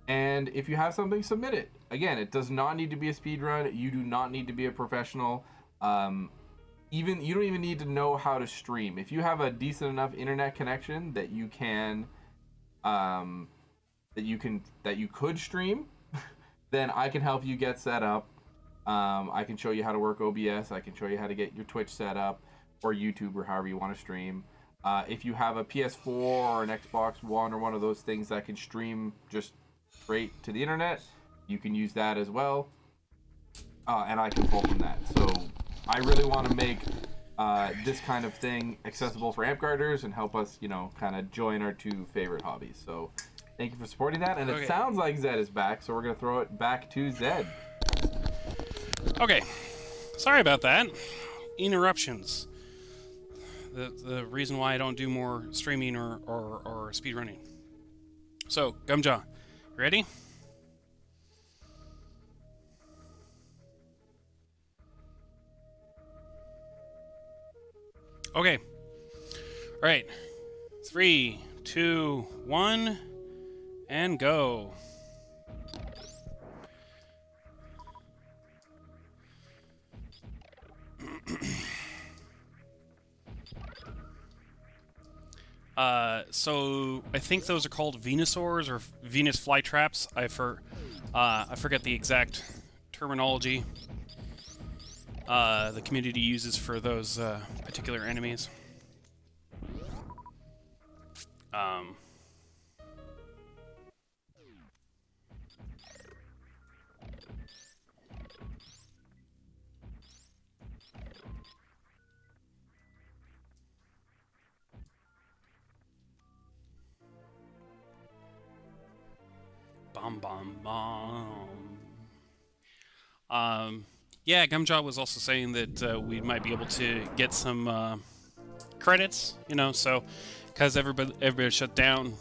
And if you have something, submit it. Again, it does not need to be a speedrun. You do not need to be a professional. You don't even need to know how to stream. If you have a decent enough internet connection that you can that you could stream, then I can help you get set up. I can show you how to work OBS. I can show you how to get your Twitch set up, or YouTube, or however you want to stream. If you have a PS4 or an Xbox One or one of those things that can stream just straight to the internet, you can use that as well. And I can pull from that. So I really want to make this kind of thing accessible for Amtgarders and help us, kind of join our two favorite hobbies. So thank you for supporting that. And It sounds like Zed is back, so we're going to throw it back to Zed. Okay, sorry about that. Interruptions. The reason why I don't do more streaming or speedrunning. So, Gumjaw, ready? Okay. All right. 3, 2, 1, and go. So I think those are called Venusaurs or Venus flytraps. I forget the exact terminology the community uses for those particular enemies. Yeah, Gumjaw was also saying that we might be able to get some credits, so because everybody shut down,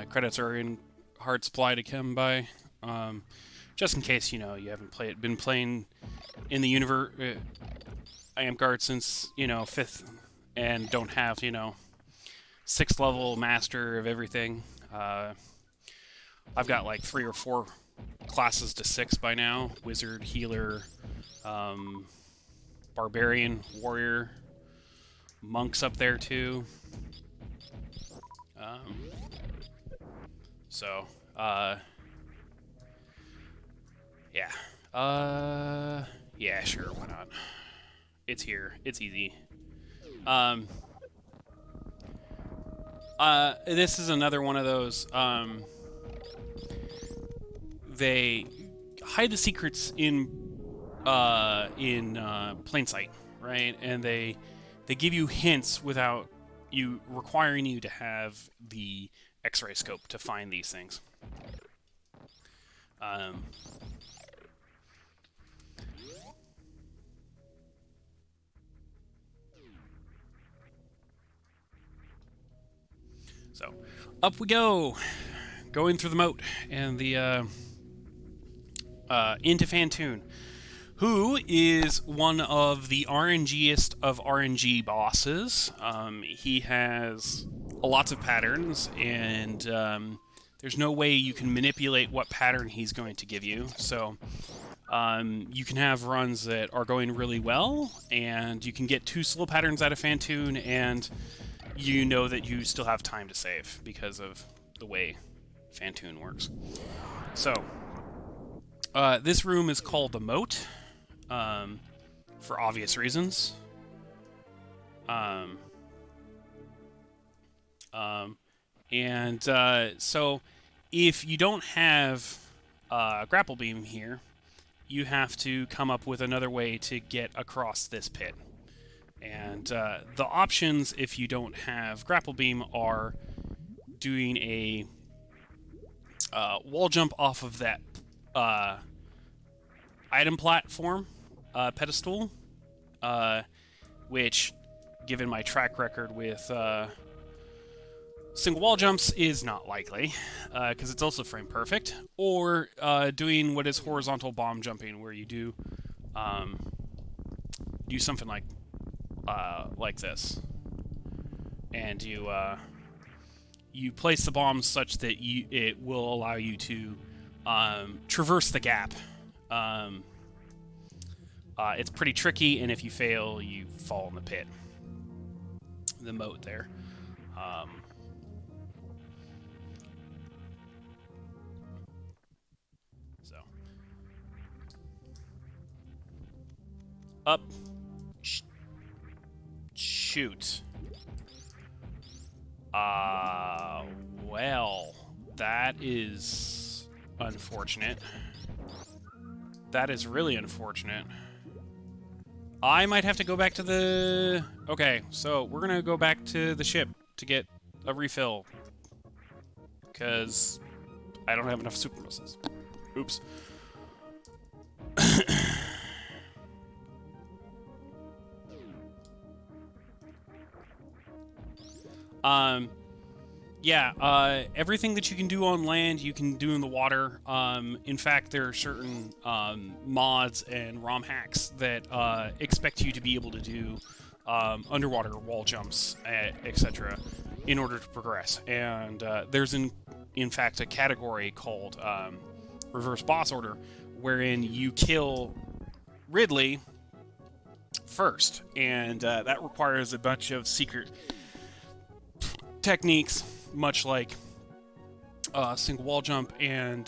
credits are in hard supply to come by. just in case, you know, you haven't been playing in the universe, Amtgard since, you know, 5th, and don't have, you know, 6th level master of everything. I've got like 3 or 4 classes to 6 by now: wizard, healer, barbarian, warrior, monks up there too. Yeah. Yeah, sure, why not? It's here. It's easy. This is another one of those, they hide the secrets in plain sight, right? And they give you hints without requiring you to have the X-ray scope to find these things. So, up we go, going through the moat and the into Phantoon, who is one of the RNGiest of RNG bosses. He has lots of patterns, and there's no way you can manipulate what pattern he's going to give you. So you can have runs that are going really well, and you can get 2 slow patterns out of Phantoon, and you know that you still have time to save because of the way Phantoon works. So this room is called the Moat, for obvious reasons. So if you don't have grapple beam here, you have to come up with another way to get across this pit. And the options, if you don't have grapple beam, are doing a wall jump off of that item platform pedestal, which, given my track record with single wall jumps, is not likely, because it's also frame perfect. Or doing what is horizontal bomb jumping, where you do something like this, and you place the bombs such that it will allow you to traverse the gap. It's pretty tricky, and if you fail, you fall in the pit, the moat there. So up. Shoot. Well, that is unfortunate. That is really unfortunate. I might have to go back to the... Okay, so we're gonna go back to the ship to get a refill, because I don't have enough super missiles. Oops. Everything that you can do on land, you can do in the water. In fact, there are certain mods and ROM hacks that expect you to be able to do underwater wall jumps, etc., in order to progress. And there's, in fact, a category called Reverse Boss Order, wherein you kill Ridley first, and that requires a bunch of secret techniques, much like single wall jump and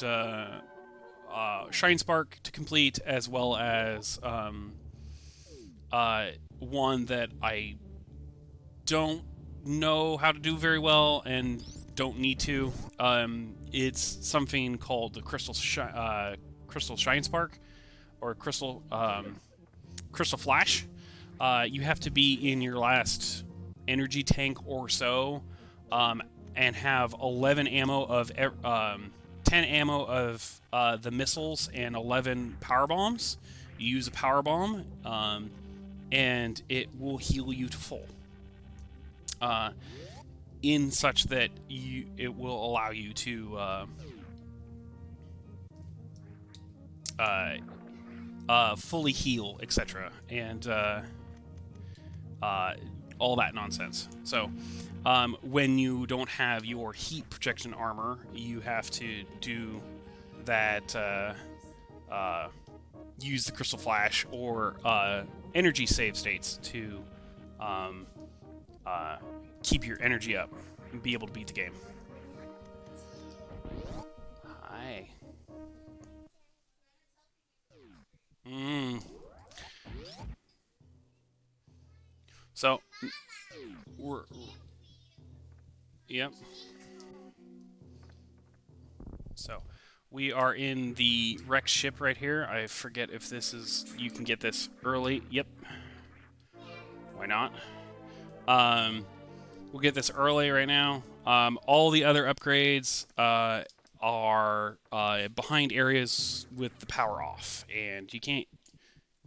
Shinespark to complete, as well as one that I don't know how to do very well and don't need to. It's something called the Crystal Shinespark, or Crystal Flash. You have to be in your last energy tank or so, and have 11 ammo of 10 ammo of the missiles and 11 power bombs. You use a power bomb, and it will heal you to full, in such that it will allow you to fully heal, etc., and all that nonsense. So, when you don't have your heat protection armor, you have to do that. Use the Crystal Flash or energy save states to keep your energy up and be able to beat the game. Hi. So, yep. So, we are in the wrecked ship right here. I forget if this is... You can get this early. Yep. Why not? We'll get this early right now. All the other upgrades are behind areas with the power off, and you can't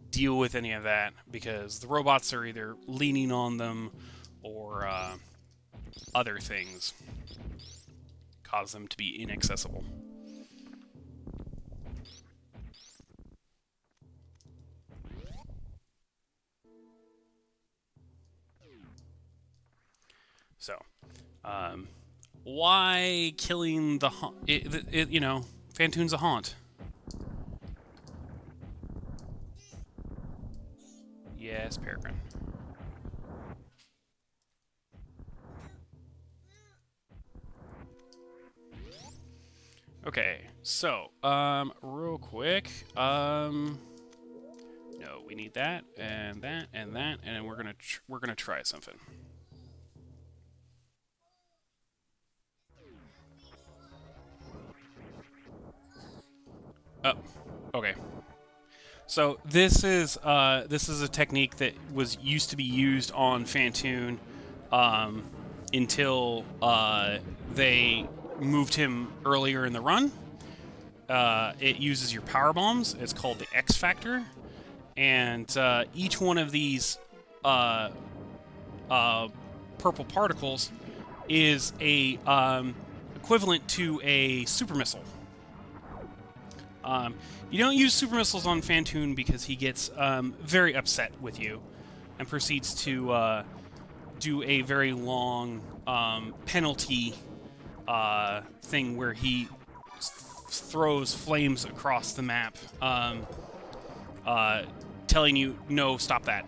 deal with any of that because the robots are either leaning on them or other things cause them to be inaccessible. So, why killing the haunt? You know, Phantoon's a haunt. Yes, Peregrine. Okay, so, real quick, no, we need that, and that, and that, and we're gonna try something. Oh, okay. So this is a technique that used to be used on Phantoon until they moved him earlier in the run. It uses your power bombs. It's called the X Factor, and each one of these purple particles is a equivalent to a super missile. You don't use super missiles on Phantoon because he gets very upset with you and proceeds to do a very long penalty thing where he throws flames across the map, telling you, no, stop that.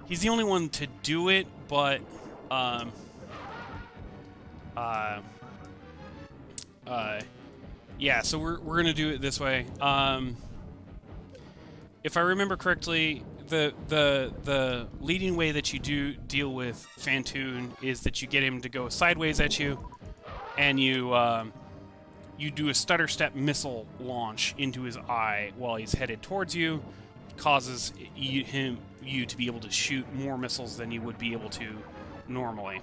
He's the only one to do it, but yeah, so we're gonna do it this way. If I remember correctly, the leading way that you deal with Phantoon is that you get him to go sideways at you, and you do a stutter step missile launch into his eye while he's headed towards you. It causes you to be able to shoot more missiles than you would be able to normally.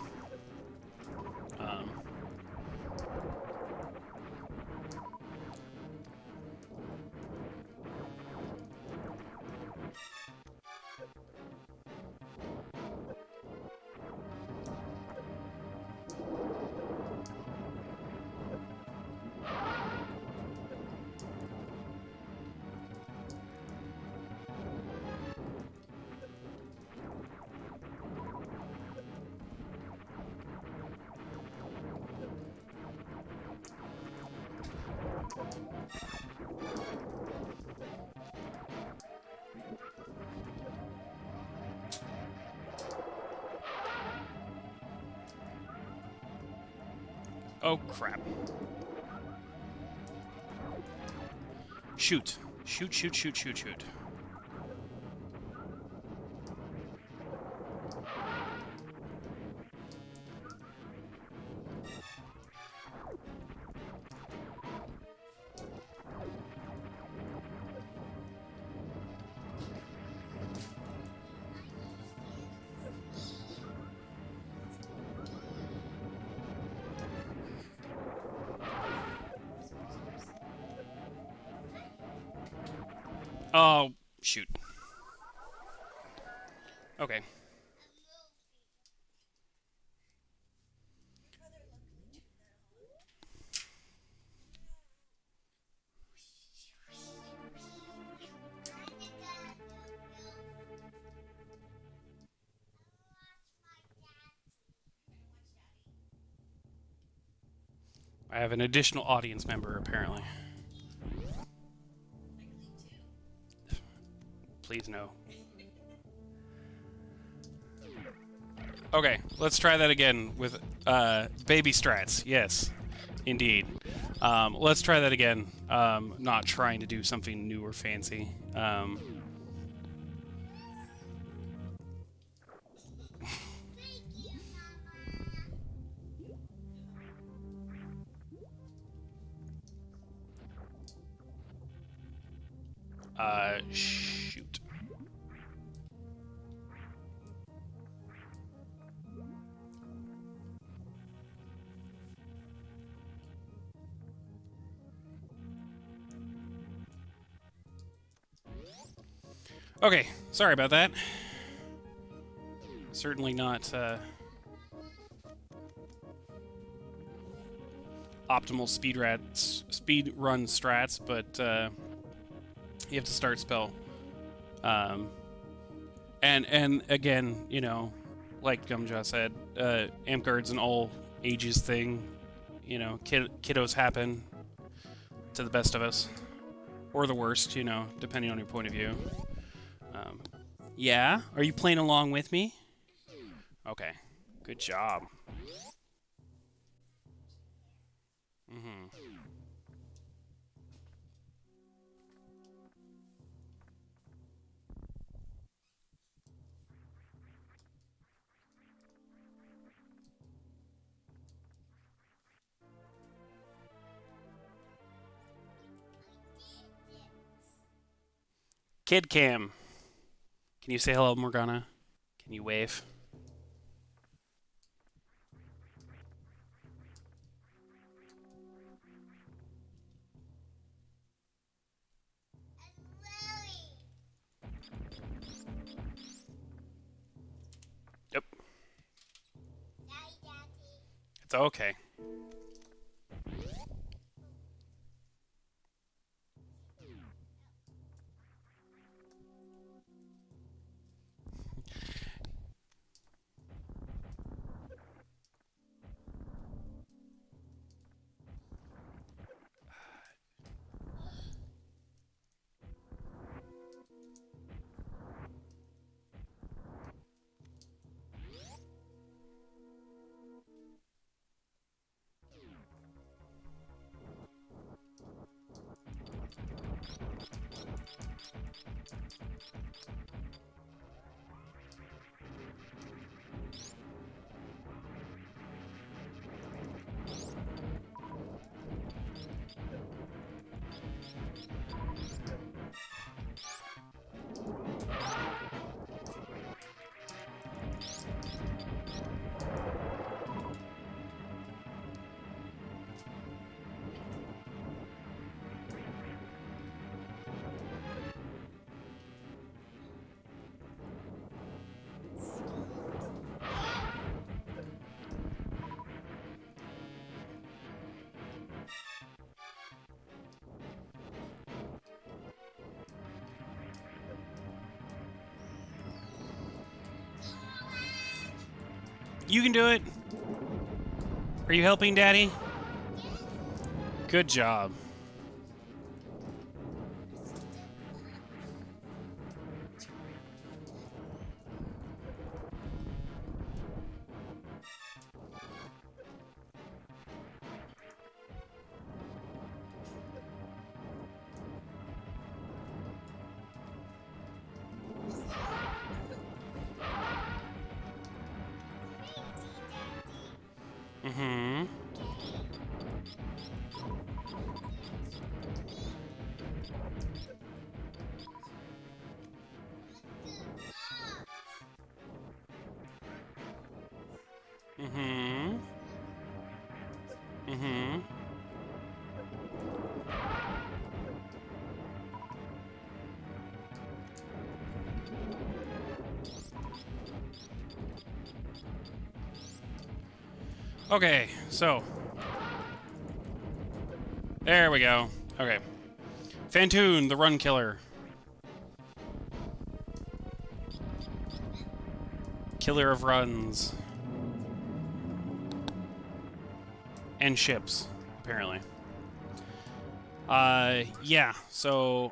Oh, crap. Shoot. Shoot, shoot, shoot, shoot, shoot. Oh, shoot. Okay. I have an additional audience member, apparently. Please no. Okay, let's try that again with baby strats. Yes, indeed. Let's try that again. Not trying to do something new or fancy. Shoot. Okay, sorry about that. Certainly not optimal speed run strats, but you have to start spell. And again, you know, like Gumjaw said, Amtgard's an all ages thing. You know, kiddos happen to the best of us, or the worst, you know, depending on your point of view. Yeah, are you playing along with me? Okay, good job. Kid Cam. Can you say hello, Morgana? Can you wave? Yep. It's okay. You can do it. Are you helping, Daddy? Good job. Mm-hmm. Mm-hmm. Mm-hmm. Okay, so there we go. Okay. Fantoon, the run killer. Killer of runs. And ships. apparently. Yeah, so...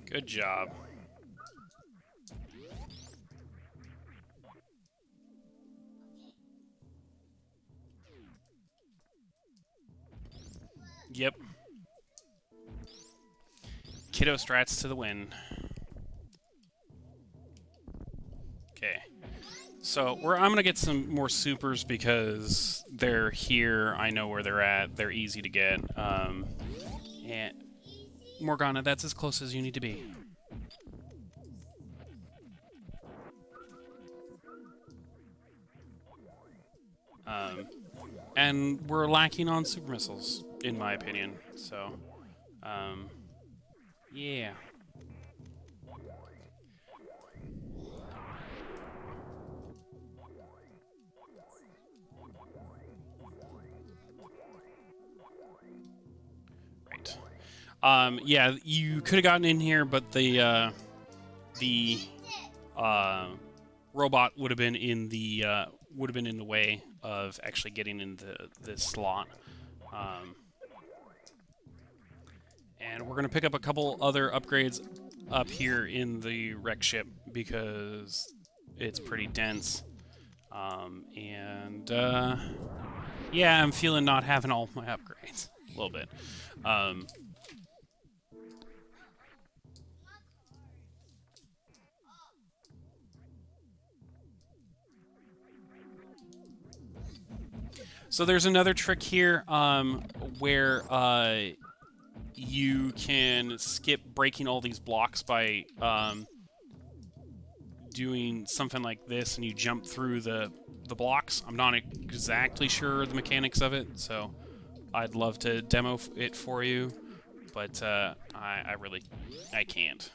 Good job. Yep. Kiddo strats to the win. Okay. So I'm gonna get some more supers because they're here. I know where they're at. They're easy to get. And Morgana, that's as close as you need to be. And we're lacking on super missiles, in my opinion. So, yeah. Right. Yeah, you could have gotten in here, but the robot would have been in the way of actually getting into this slot. And we're going to pick up a couple other upgrades up here in the wreck ship because it's pretty dense. Yeah, I'm feeling not having all my upgrades a little bit. So there's another trick here where you can skip breaking all these blocks by doing something like this, and you jump through the blocks. I'm not exactly sure the mechanics of it, so I'd love to demo it for you, but I can't.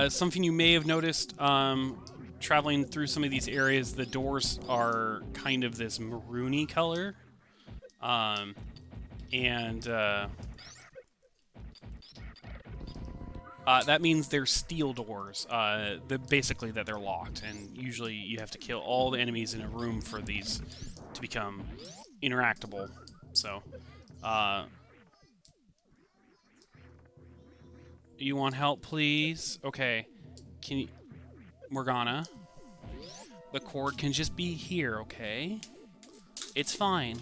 Something you may have noticed traveling through some of these areas, the doors are kind of this maroony color. That means they're steel doors. Basically that they're locked, and usually you have to kill all the enemies in a room for these to become interactable. So, you want help, please? Okay. Can you... Morgana? The cord can just be here, okay? It's fine.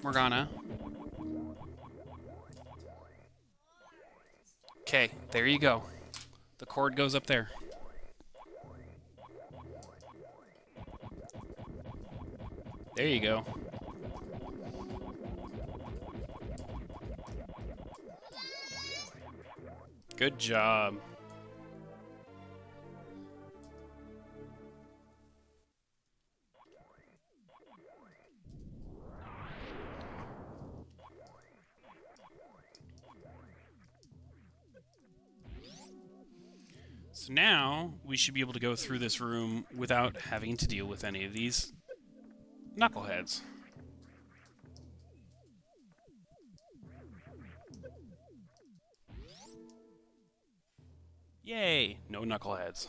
Morgana. Okay, there you go. The cord goes up there. There you go. Good job. So now we should be able to go through this room without having to deal with any of these knuckleheads. Yay! No knuckleheads.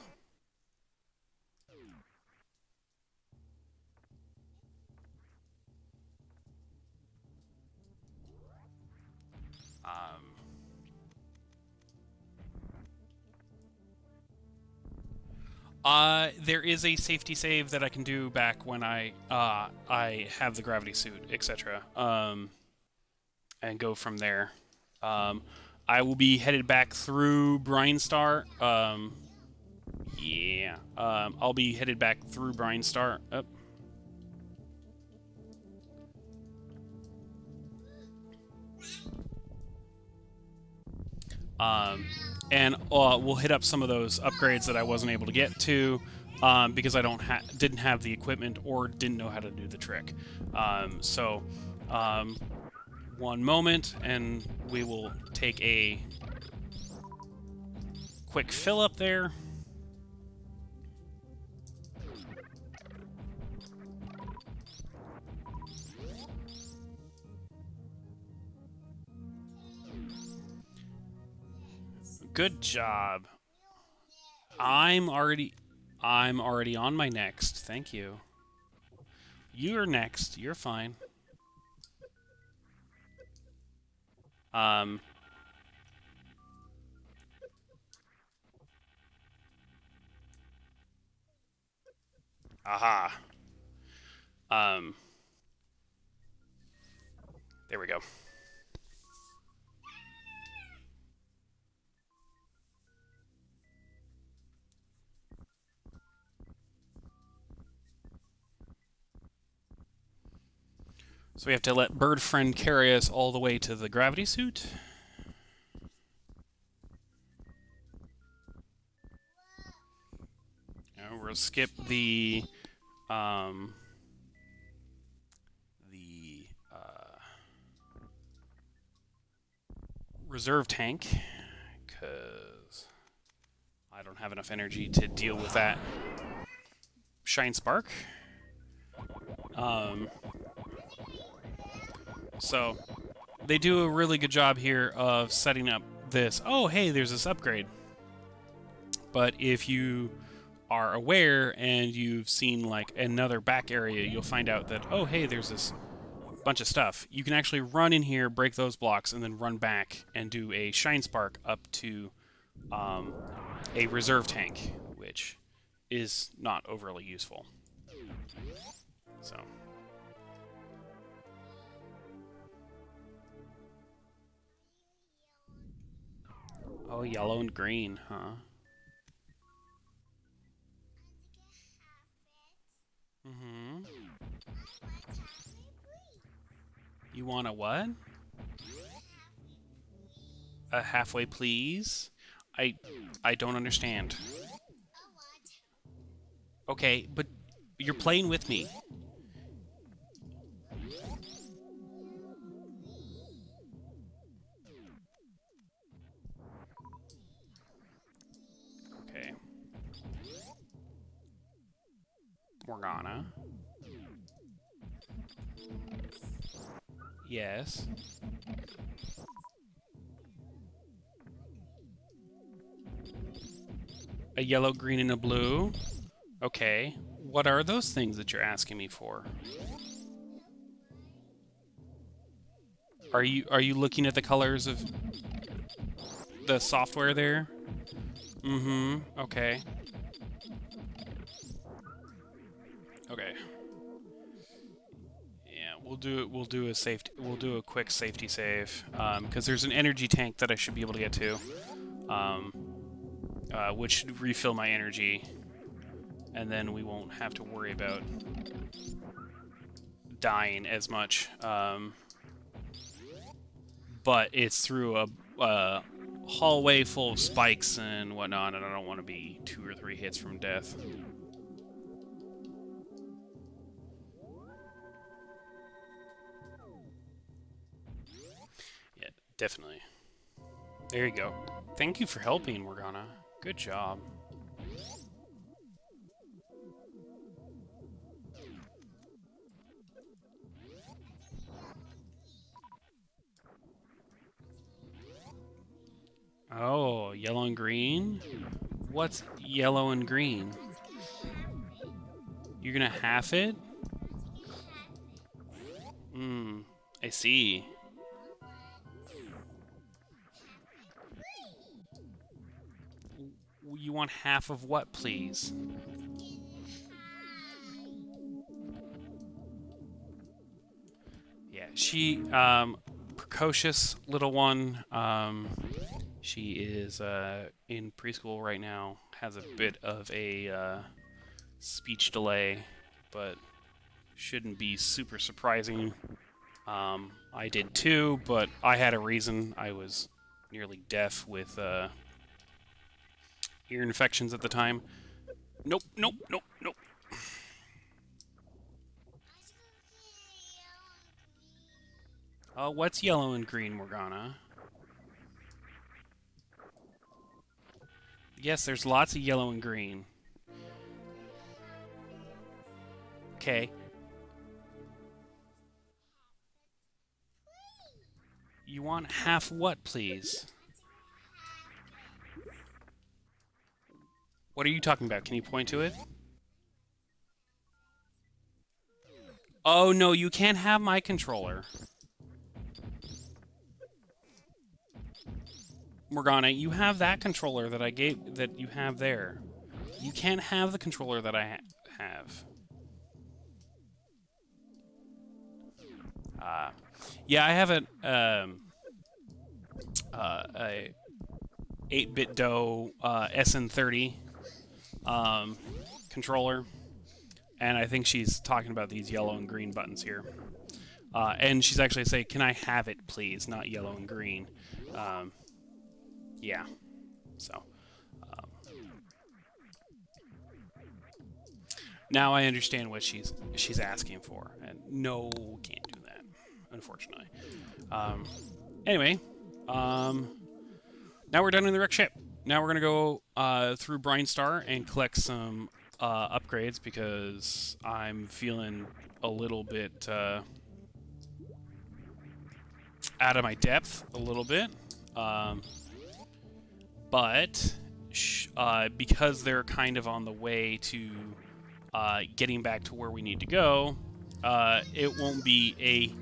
There is a safety save that I can do back when I have the gravity suit, etc. And go from there. I will be headed back through Brine Star. Yeah. I'll be headed back through Brine Star. Oh. And we'll hit up some of those upgrades that I wasn't able to get to because I didn't have the equipment or didn't know how to do the trick. One moment, and we will take a quick fill up there. Good job. I'm already on my next. Thank you. You're next. You're fine. Aha. There we go. So we have to let Bird Friend carry us all the way to the gravity suit. Now we'll skip the reserve tank because I don't have enough energy to deal with that Shinespark. So they do a really good job here of setting up this. Oh, hey, there's this upgrade. But if you are aware and you've seen like another back area, you'll find out that, oh, hey, there's this bunch of stuff. You can actually run in here, break those blocks, and then run back and do a Shinespark up to a reserve tank, which is not overly useful. So. Oh, yellow and green, huh? Mm-hmm. You want a what? A halfway, please? I don't understand. Okay, but you're playing with me. Okay. Morgana. Yes. A yellow, green, and a blue. Okay. What are those things that you're asking me for? Are you looking at the colors of the software there? Mm-hmm. Okay. Okay. Yeah, we'll do a quick safety save because there's an energy tank that I should be able to get to, which should refill my energy, and then we won't have to worry about dying as much. But it's through a hallway full of spikes and whatnot, and I don't want to be 2 or 3 hits from death. Yeah, definitely. There you go. Thank you for helping, Morgana. Good job. Oh, yellow and green? What's yellow and green? You're gonna half it? I see. You want half of what, please? Yeah, she, precocious little one, she is in preschool right now, has a bit of a speech delay, but shouldn't be super surprising. I did too, but I had a reason. I was, nearly deaf with ear infections at the time. Nope, nope, nope, nope. What's yellow and green, Morgana? Yes, there's lots of yellow and green. Okay. You want half what, please? What are you talking about? Can you point to it? Oh, no, you can't have my controller. Morgana, you have that controller that I gave, that you have there. You can't have the controller that I have. Yeah, I have a 8-bit DOE SN30 controller, and I think she's talking about these yellow and green buttons here. And she's actually saying, "Can I have it, please?" Not yellow and green. Yeah. So. Now I understand what she's asking for, and no, can't do that, unfortunately. Anyway, now we're done in the wreck ship. Now we're gonna go through Brine Star and collect some upgrades because I'm feeling a little bit out of my depth, a little bit. But because they're kind of on the way to getting back to where we need to go, it won't be a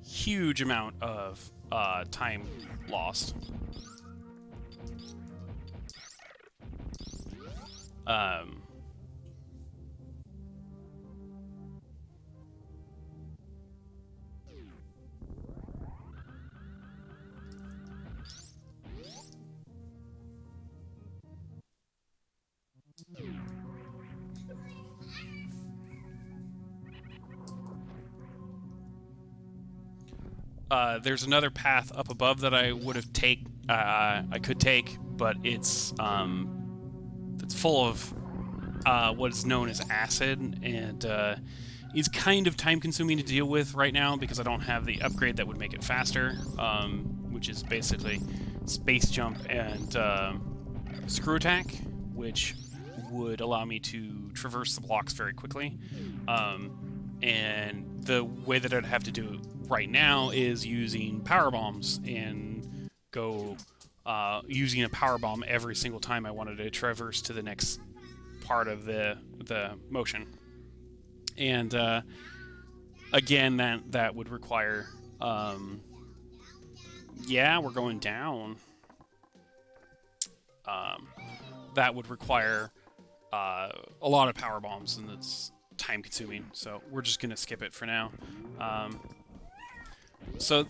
huge amount of time lost. There's another path up above that I would have I could take, but it's full of what is known as acid, and is kind of time-consuming to deal with right now because I don't have the upgrade that would make it faster, which is basically space jump and screw attack, which would allow me to traverse the blocks very quickly. And the way that I'd have to do it right now is using power bombs and go using a power bomb every single time I wanted to traverse to the next part of the motion. And again, that would require yeah, we're going down. That would require a lot of power bombs, and it's time consuming, so we're just gonna skip it for now. So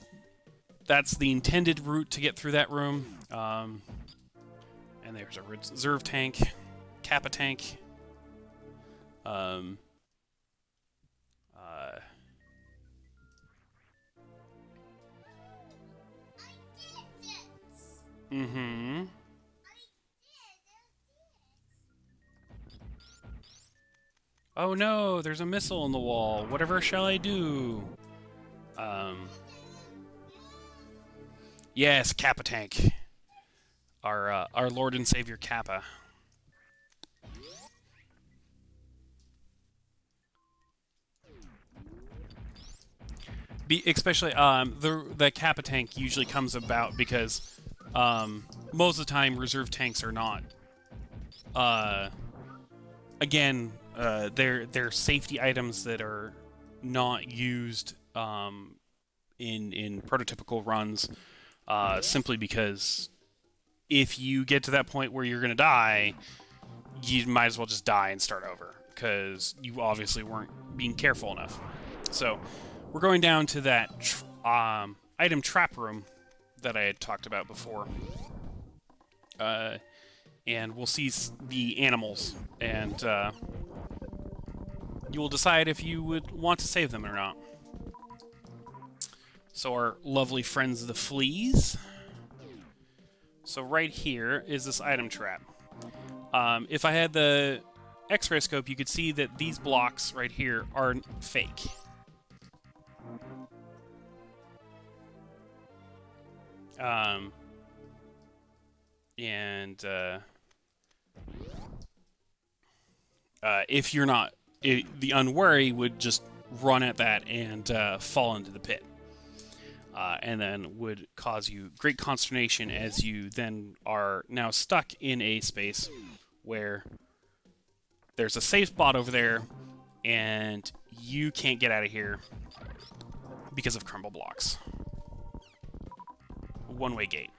that's the intended route to get through that room. And there's a reserve tank, Kappa tank. Mm-hmm. Oh no, there's a missile in the wall. Whatever shall I do? Yes, Kappa tank. Our Lord and Savior Kappa. Especially the Kappa tank usually comes about because most of the time reserve tanks are not. Again, they're safety items that are not used in prototypical runs, simply because if you get to that point where you're going to die, you might as well just die and start over, because you obviously weren't being careful enough. So we're going down to that item trap room that I had talked about before. And we'll see the animals, and you will decide if you would want to save them or not. So our lovely friends the fleas. So right here is this item trap. If I had the X-ray scope, you could see that these blocks right here are fake. If you're not, the unwary would just run at that and fall into the pit. And then would cause you great consternation as you then are now stuck in a space where there's a safe spot over there and you can't get out of here because of crumble blocks. One-way gate.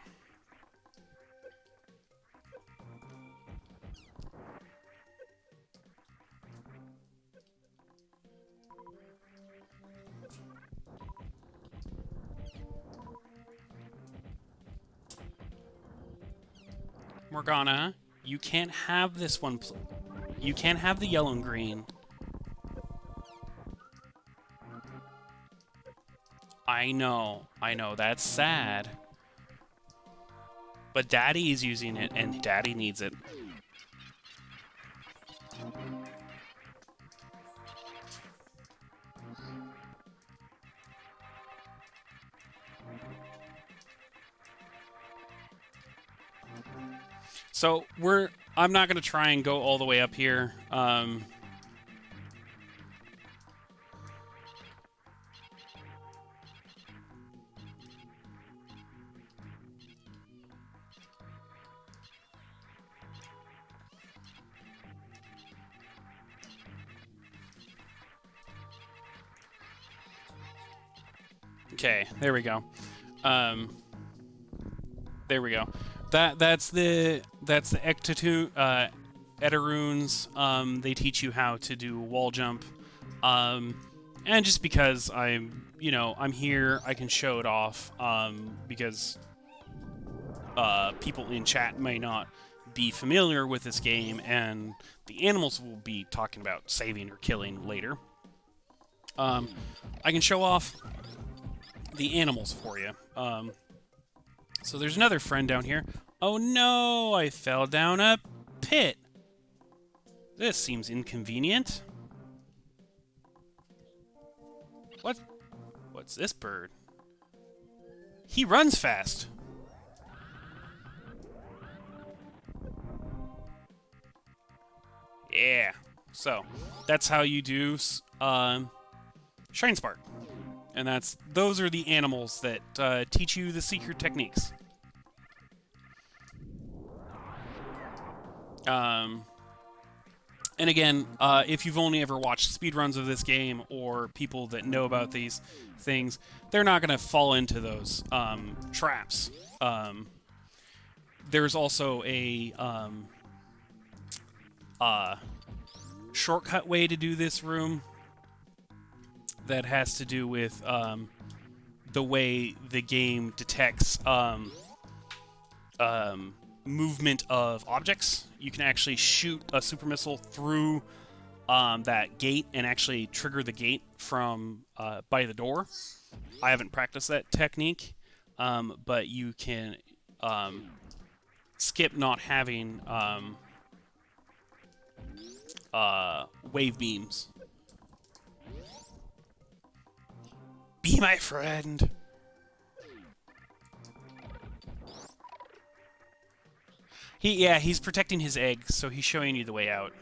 Morgana, you can't have this one. You can't have the yellow and green. I know, that's sad. But Daddy's using it, and Daddy needs it. So I'm not going to try and go all the way up here. Okay, there we go. There we go. That's the Etarunes. They teach you how to do wall jump. And just because I'm here, I can show it off. Because people in chat may not be familiar with this game, and the animals will be talking about saving or killing later. I can show off the animals for you. So there's another friend down here. Oh no, I fell down a pit. This seems inconvenient. What's this bird? He runs fast. Yeah. So that's how you do Shinespark. And those are the animals that teach you the secret techniques. And again, if you've only ever watched speedruns of this game or people that know about these things, they're not going to fall into those traps. There's also a shortcut way to do this room that has to do with the way the game detects movement of objects. You can actually shoot a super missile through that gate and actually trigger the gate from by the door. I haven't practiced that technique, but you can skip not having wave beams. Be my friend. He's protecting his eggs, so he's showing you the way out.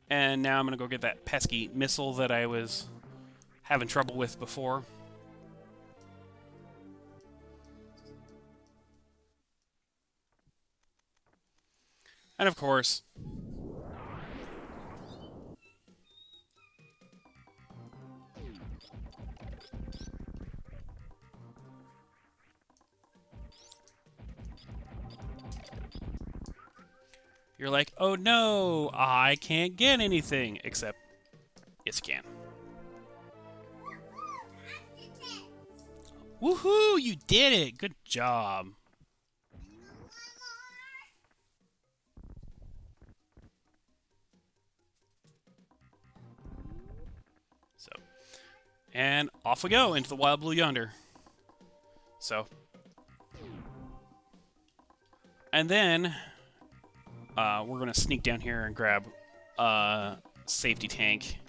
And now I'm gonna go get that pesky missile that I was having trouble with before. And of course, you're like, oh no, I can't get anything. Except, yes you can. Woohoo, you did it! Good job. So, And off we go into the wild blue yonder. So. And then we're going to sneak down here and grab safety tank.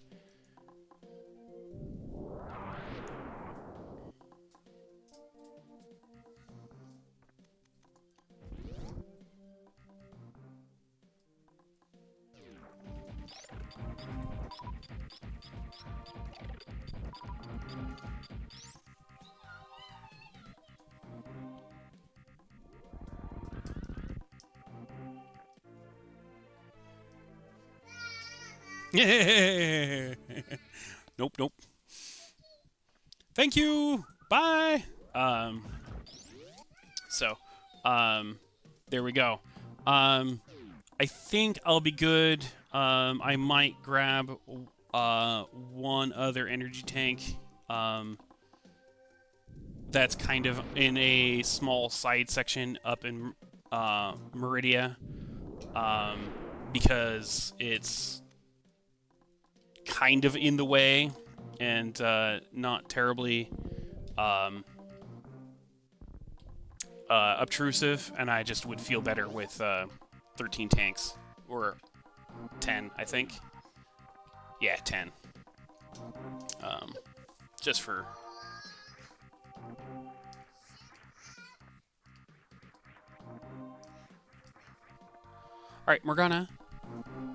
Yeah. Nope. Thank you. Bye. There we go. I think I'll be good. I might grab one other energy tank. That's kind of in a small side section up in Meridia. Because it's kind of in the way and not terribly obtrusive, and I just would feel better with 13 tanks, or 10, I think. Yeah, 10. Just for... Alright, Morgana,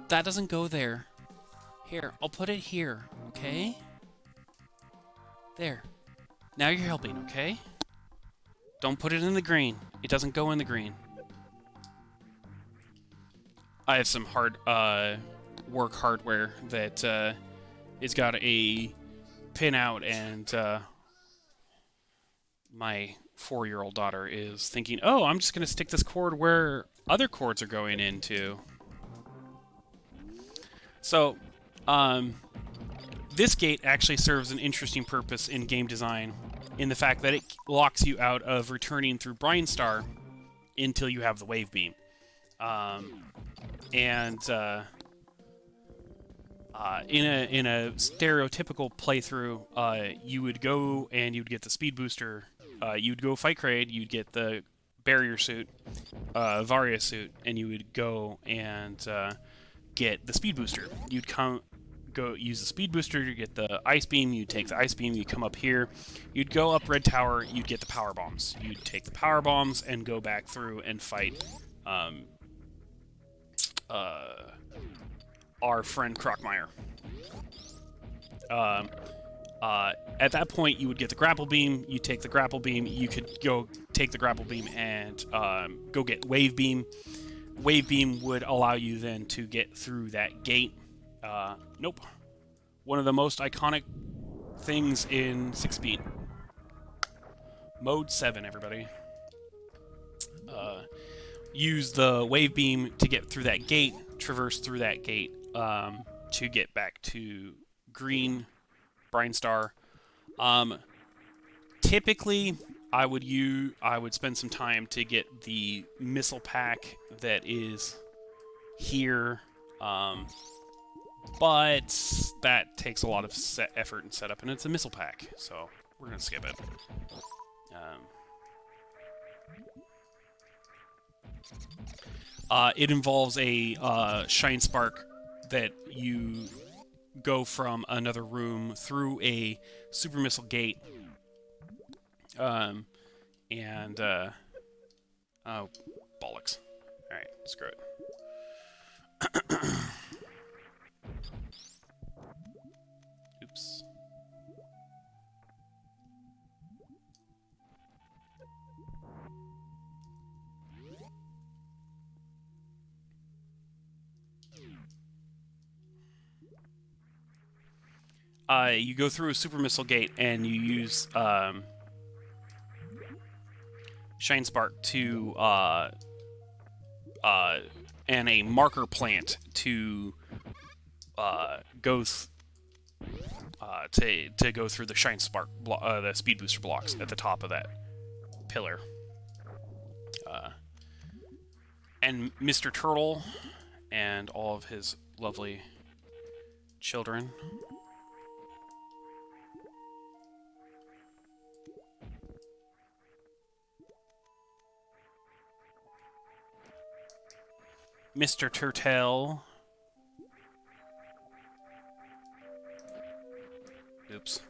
that doesn't go there. Here, I'll put it here, okay? There. Now you're helping, okay? Don't put it in the green. It doesn't go in the green. I have some work hardware that it's got a pinout, and my 4-year-old daughter is thinking, oh, I'm just going to stick this cord where other cords are going into. So, this gate actually serves an interesting purpose in game design, in the fact that it locks you out of returning through Brine Star until you have the wave beam. In a stereotypical playthrough, you would go and you'd get the speed booster. You'd go fight Kraid. You'd get the barrier suit, Varia suit, and you would go and get the speed booster. You'd go use the speed booster to get the ice beam. You'd take the ice beam. You'd come up here. You'd go up Red Tower. You'd get the power bombs. You'd take the power bombs and go back through and fight our friend Crockmeyer. At that point, you would get the grapple beam. You take the grapple beam. You could go take the grapple beam and go get wave beam. Wave beam would allow you then to get through that gate. Nope. One of the most iconic things in 6-speed. Mode 7, everybody. Use the wave beam to get through that gate, traverse through that gate to get back to green Brine Star. Typically, I would spend some time to get the missile pack that is here, but that takes a lot of effort and setup, and it's a missile pack, so we're gonna skip it. It involves a Shinespark that you go from another room through a super missile gate. Oh, bollocks. Alright, screw it. Oops. You go through a super missile gate and you use Shinespark to and a marker plant to go to go through the Shinespark the speed booster blocks at the top of that pillar. And Mr. Turtle and all of his lovely children Mr. Turtle. Oops.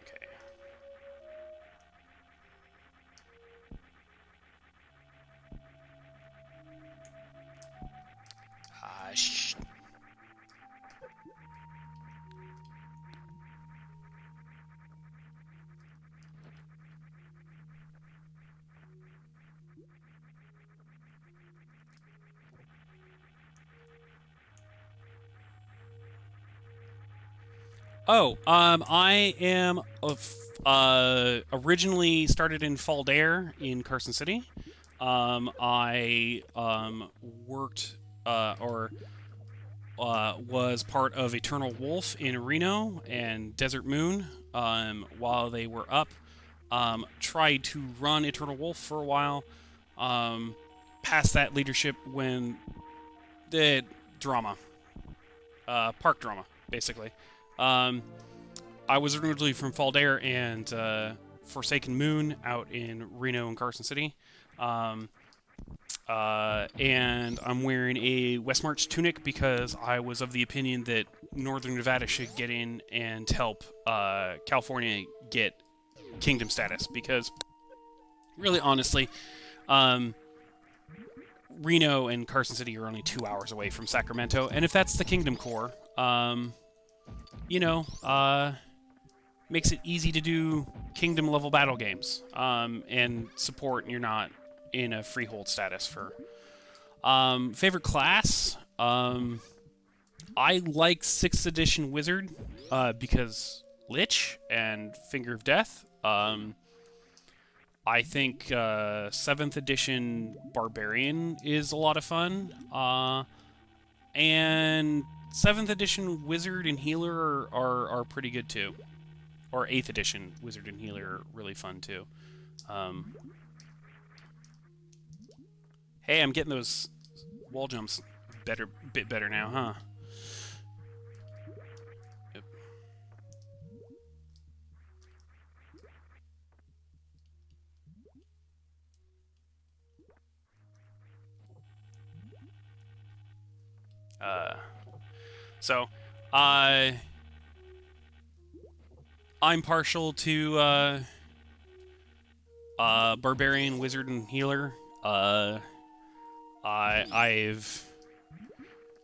Okay. Shh. Oh, I am originally started in Faldair in Carson City. I worked was part of Eternal Wolf in Reno and Desert Moon while they were up. Tried to run Eternal Wolf for a while. Past that leadership when the drama, park drama, basically. I was originally from Faldair and Forsaken Moon out in Reno and Carson City. And I'm wearing a West March tunic because I was of the opinion that Northern Nevada should get in and help California get kingdom status, because really honestly, Reno and Carson City are only 2 hours away from Sacramento, and if that's the Kingdom Core, makes it easy to do kingdom level battle games and support, and you're not in a freehold status for. Favorite class? I like 6th edition Wizard because Lich and Finger of Death. I think 7th edition Barbarian is a lot of fun. And 7th edition Wizard and Healer are pretty good too. Or 8th edition Wizard and Healer are really fun too. Hey, I'm getting those wall jumps bit better now, huh? So, I'm partial to Barbarian, Wizard, and Healer. I've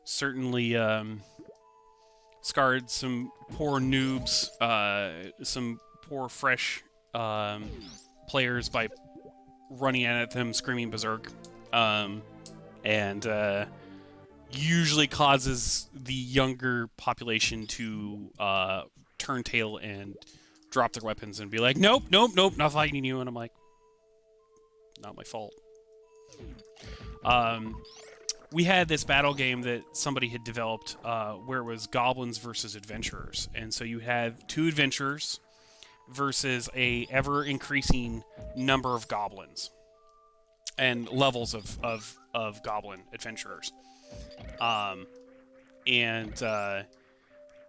certainly scarred some poor noobs, some poor fresh players by running at them screaming berserk, and usually causes the younger population to turn tail and drop their weapons and be like, nope, nope, nope, not fighting you. And I'm like, not my fault. We had this battle game that somebody had developed where it was goblins versus adventurers. And so you had 2 adventurers versus a ever-increasing number of goblins and levels of goblin adventurers.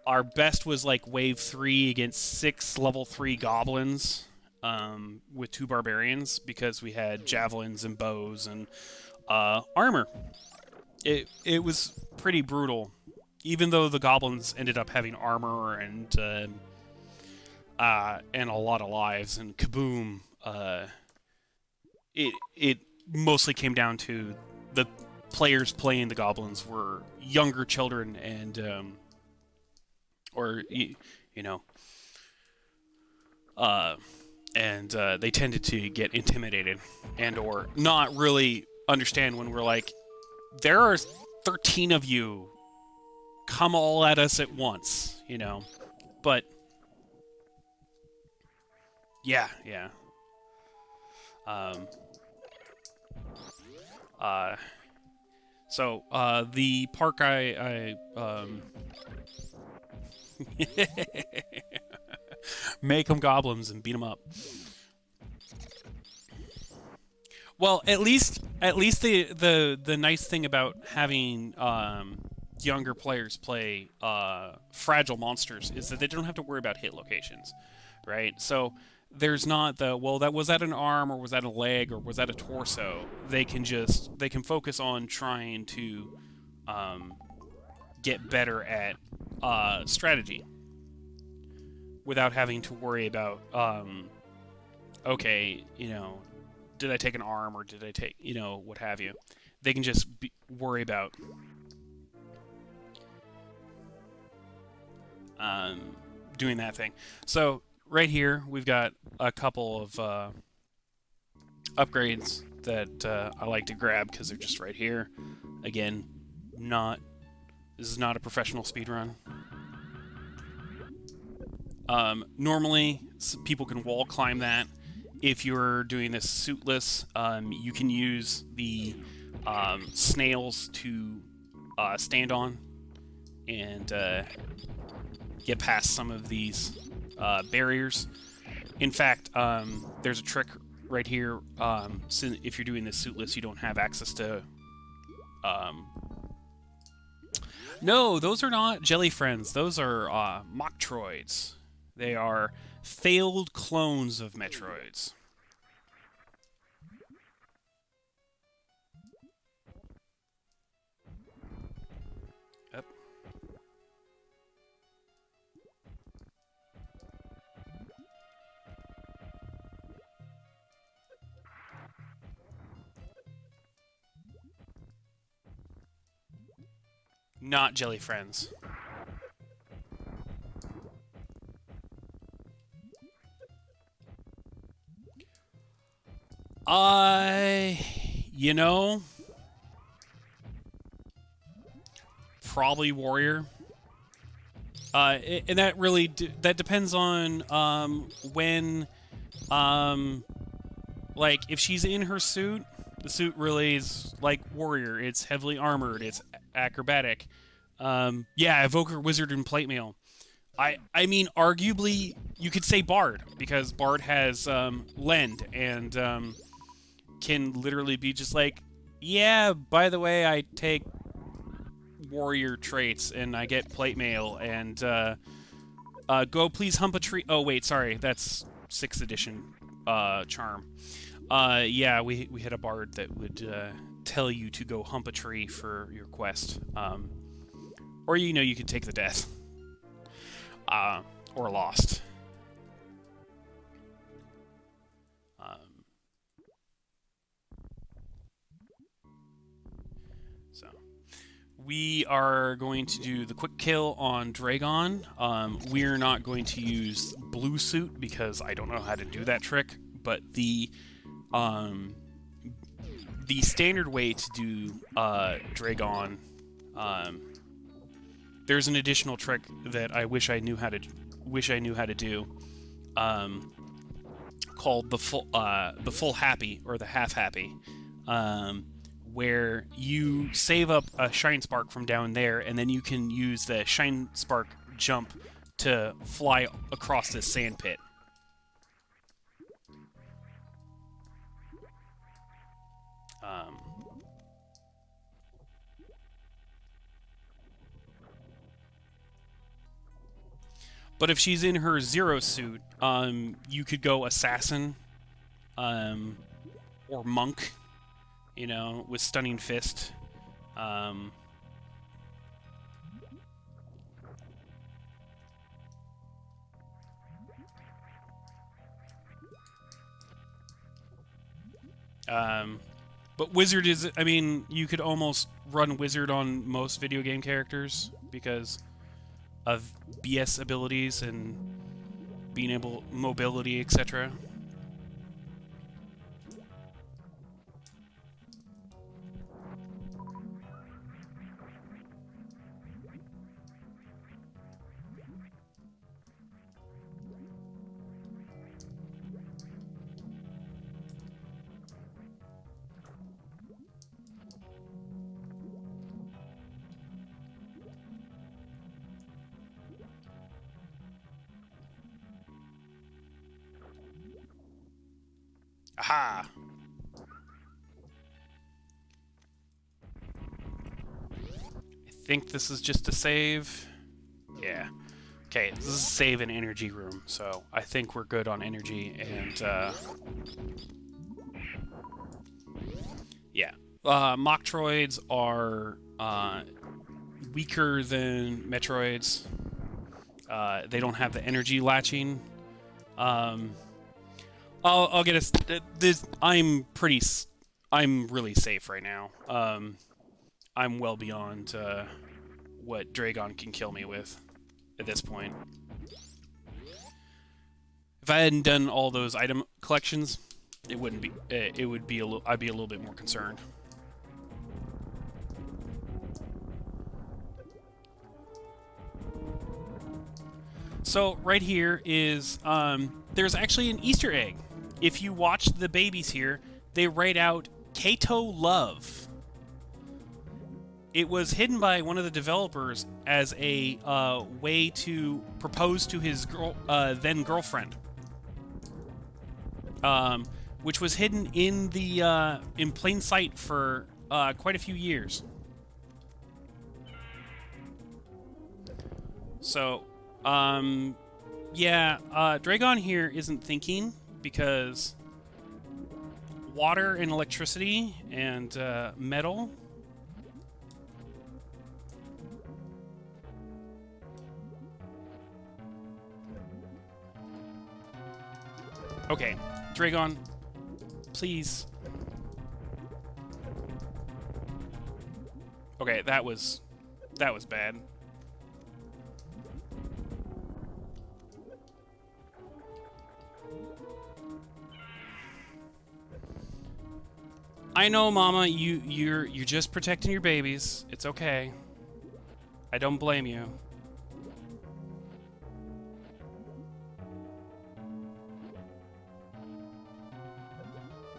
Our best was like wave 3 against 6 level 3 goblins with 2 barbarians, because we had javelins and bows and armor. It was pretty brutal, even though the goblins ended up having armor and a lot of lives, and kaboom. It mostly came down to the players playing the goblins were younger children and they tended to get intimidated and or not really understand when we're like, there are 13 of you, come all at us at once, but yeah. So the park I make them goblins and beat them up. Well, at least the nice thing about having younger players play fragile monsters is that they don't have to worry about hit locations, right? So there's not the, well, was that an arm, or was that a leg, or was that a torso? They can focus on trying to get better at strategy without having to worry about okay, did I take an arm, or did I take, what have you. They can just worry about doing that thing. So right here, we've got a couple of upgrades that I like to grab because they're just right here. Again, this is not a professional speedrun. Normally, people can wall climb that. If you're doing this suitless, you can use the snails to stand on and get past some of these barriers. In fact, there's a trick right here. So if you're doing this suitless, you don't have access to... No, those are not jelly friends. Those are Metroids. They are failed clones of Metroids. Yep. Not jelly friends. Probably warrior. And that really that depends on when, like, if she's in her suit, the suit really is like warrior. It's heavily armored. It's acrobatic. Yeah, evoker, wizard, and plate mail. I mean, arguably, you could say bard, because bard has lend and can literally be just like, yeah, by the way, I take warrior traits and I get plate mail and go please hump a tree. Oh wait, sorry, that's 6th edition charm. Yeah, we had a bard that would tell you to go hump a tree for your quest, or you could take the death, or lost. So we are going to do the quick kill on Dragon. We're not going to use blue suit because I don't know how to do that trick, but the standard way to do Dragon, there's an additional trick that I wish I knew how to do, called the full happy, or the half happy, where you save up a Shinespark from down there, and then you can use the Shinespark jump to fly across this sand pit. But if she's in her zero suit, you could go assassin, or monk, with stunning fist. But wizard is, I mean, you could almost run wizard on most video game characters because of BS abilities and being able, mobility, etc. Aha! I think this is just a save. Yeah. Okay, this is a save and energy room, so I think we're good on energy, and, yeah. Mocktroids are, weaker than Metroids. They don't have the energy latching. I'll get us. I'm really safe right now. I'm well beyond what Dragon can kill me with at this point. If I hadn't done all those item collections, it wouldn't be. It would be a little. I'd be a little bit more concerned. So right here is there's actually an Easter egg. If you watch the babies here, they write out Kato Love. It was hidden by one of the developers as a way to propose to his then girlfriend, which was hidden in the in plain sight for quite a few years. So, yeah, Dragon here isn't thinking because water and electricity and metal. Okay, Dragon, please. Okay, that was bad. I know, Mama, you're just protecting your babies. It's okay. I don't blame you.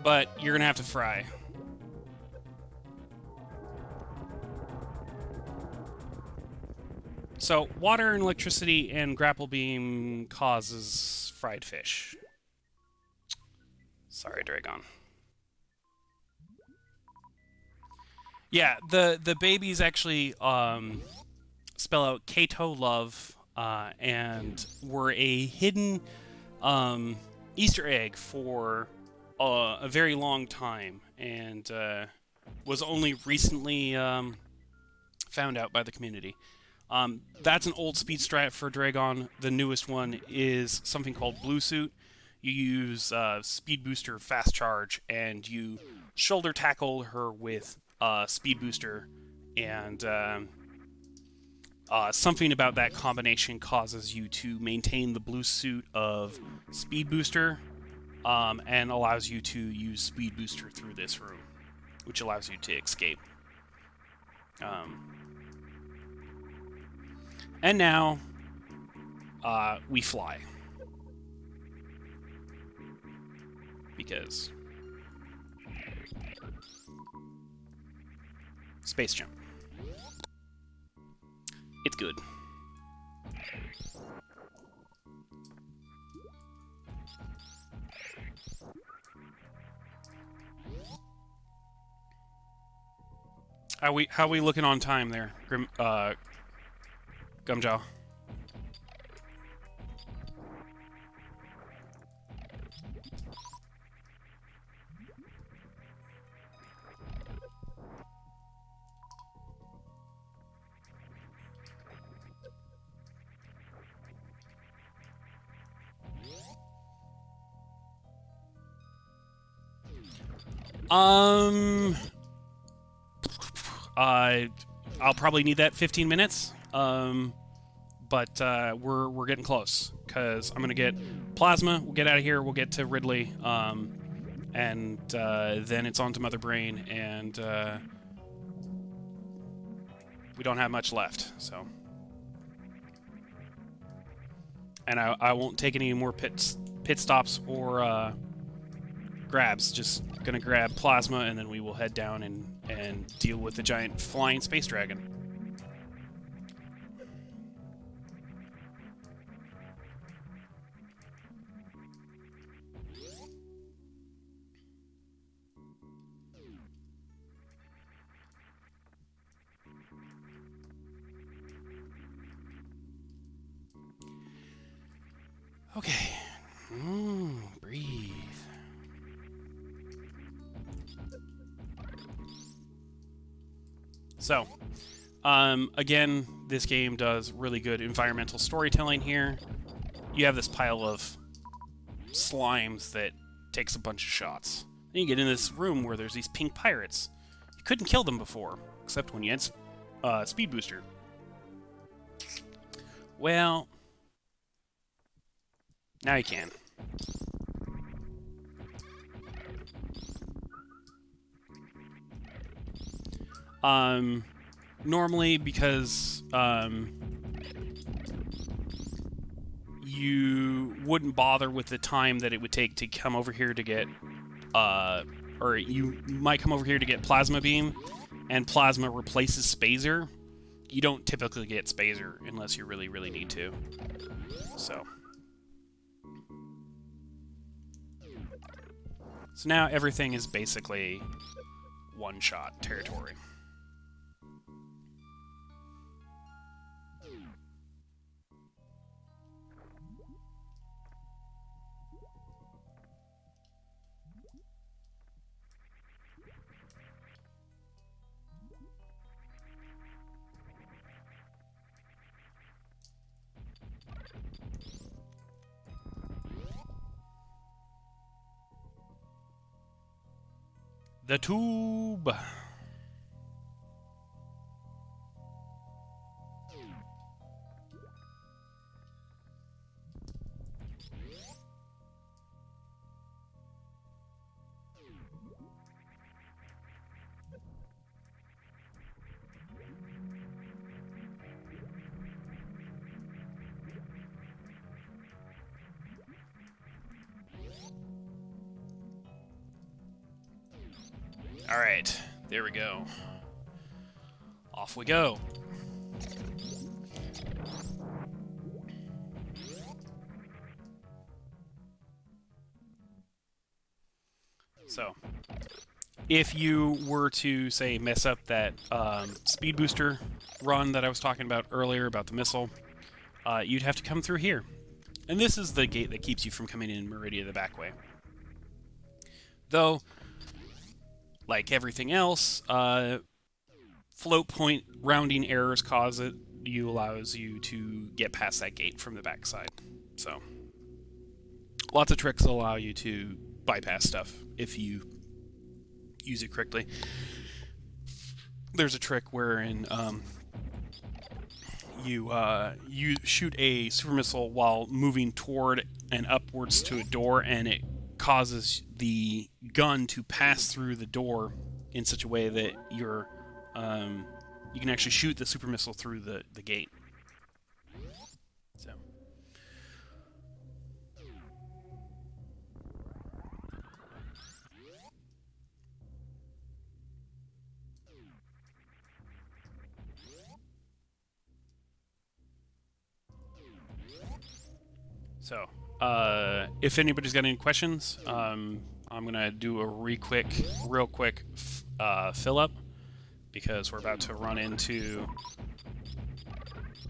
But you're gonna have to fry. So, water and electricity and grapple beam causes fried fish. Sorry, Dragon. Yeah, the babies actually spell out Kato Love and were a hidden Easter egg for a very long time, and was only recently found out by the community. That's an old speed strat for Dragon. The newest one is something called Blue Suit. You use Speed Booster Fast Charge, and you shoulder tackle her with Speed Booster, and something about that combination causes you to maintain the Blue Suit of Speed Booster, and allows you to use Speed Booster through this room, which allows you to escape. And now, we fly. Because space jump. It's good. How we looking on time there, Gumjaw? I'll probably need that 15 minutes. But we're getting close, because I'm gonna get plasma. We'll get out of here. We'll get to Ridley, and then it's on to Mother Brain, and we don't have much left. So, and I won't take any more pit stops or grabs. Just gonna grab plasma, and then we will head down and deal with the giant flying space dragon. Okay. Breathe. So, again, this game does really good environmental storytelling here. You have this pile of slimes that takes a bunch of shots. Then you get in this room where there's these pink pirates. You couldn't kill them before, except when you had Speed Booster. Well, now you can. Normally, because you wouldn't bother with the time that it would take to come over here to get, or you might come over here to get Plasma Beam, and Plasma replaces Spazer. You don't typically get Spazer unless you really, really need to. So now everything is basically one-shot territory. The tube. All right, there we go. Off we go. So, if you were to, say, mess up that speed booster run that I was talking about earlier about the missile, you'd have to come through here. And this is the gate that keeps you from coming in Meridia the back way. Though, like everything else, float point rounding errors allows you to get past that gate from the backside. So, lots of tricks allow you to bypass stuff if you use it correctly. There's a trick wherein you shoot a super missile while moving toward and upwards to a door, and it causes the gun to pass through the door in such a way that you can actually shoot the super missile through the gate. So, if anybody's got any questions, I'm gonna do a real quick fill up, because we're about to run into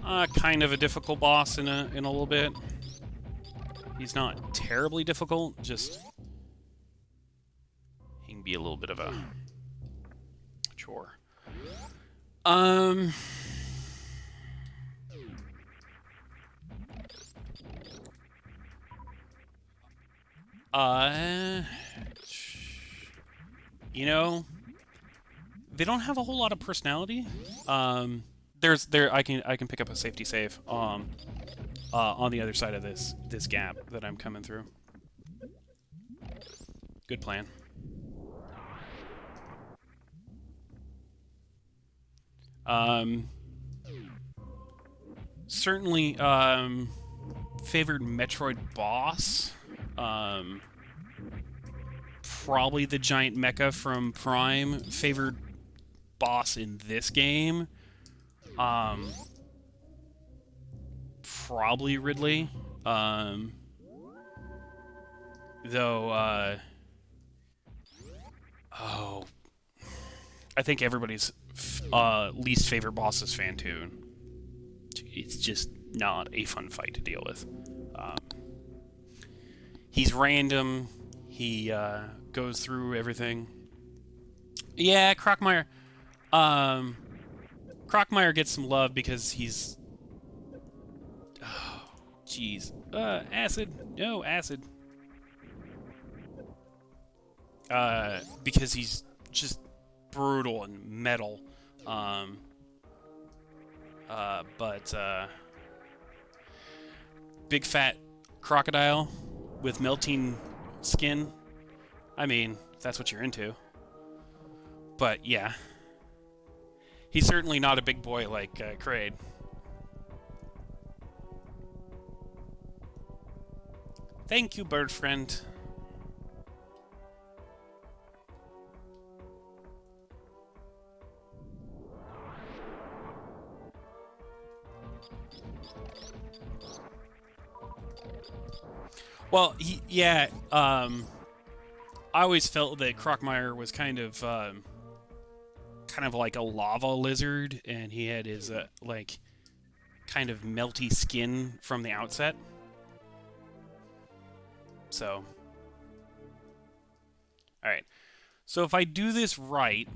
kind of a difficult boss in a little bit. He's not terribly difficult, just he can be a little bit of a chore. You know, they don't have a whole lot of personality. I can pick up a safety save on the other side of this gap that I'm coming through. Good plan. Certainly favored Metroid boss. Probably the giant mecha from Prime. Favored boss in this game. Probably Ridley. Though, I think everybody's least favorite boss is Fantoon. It's just not a fun fight to deal with. He's random. He goes through everything. Yeah, Crockmeyer. Crockmeyer gets some love because he's... Oh, jeez. Acid. No, acid. Because he's just brutal and metal. But big fat crocodile with melting skin. I mean, if that's what you're into. But yeah. He's certainly not a big boy like Kraid. Thank you, bird friend. Well, I always felt that Crockmeyer was kind of like a lava lizard, and he had his like kind of melty skin from the outset. So, all right. So if I do this right,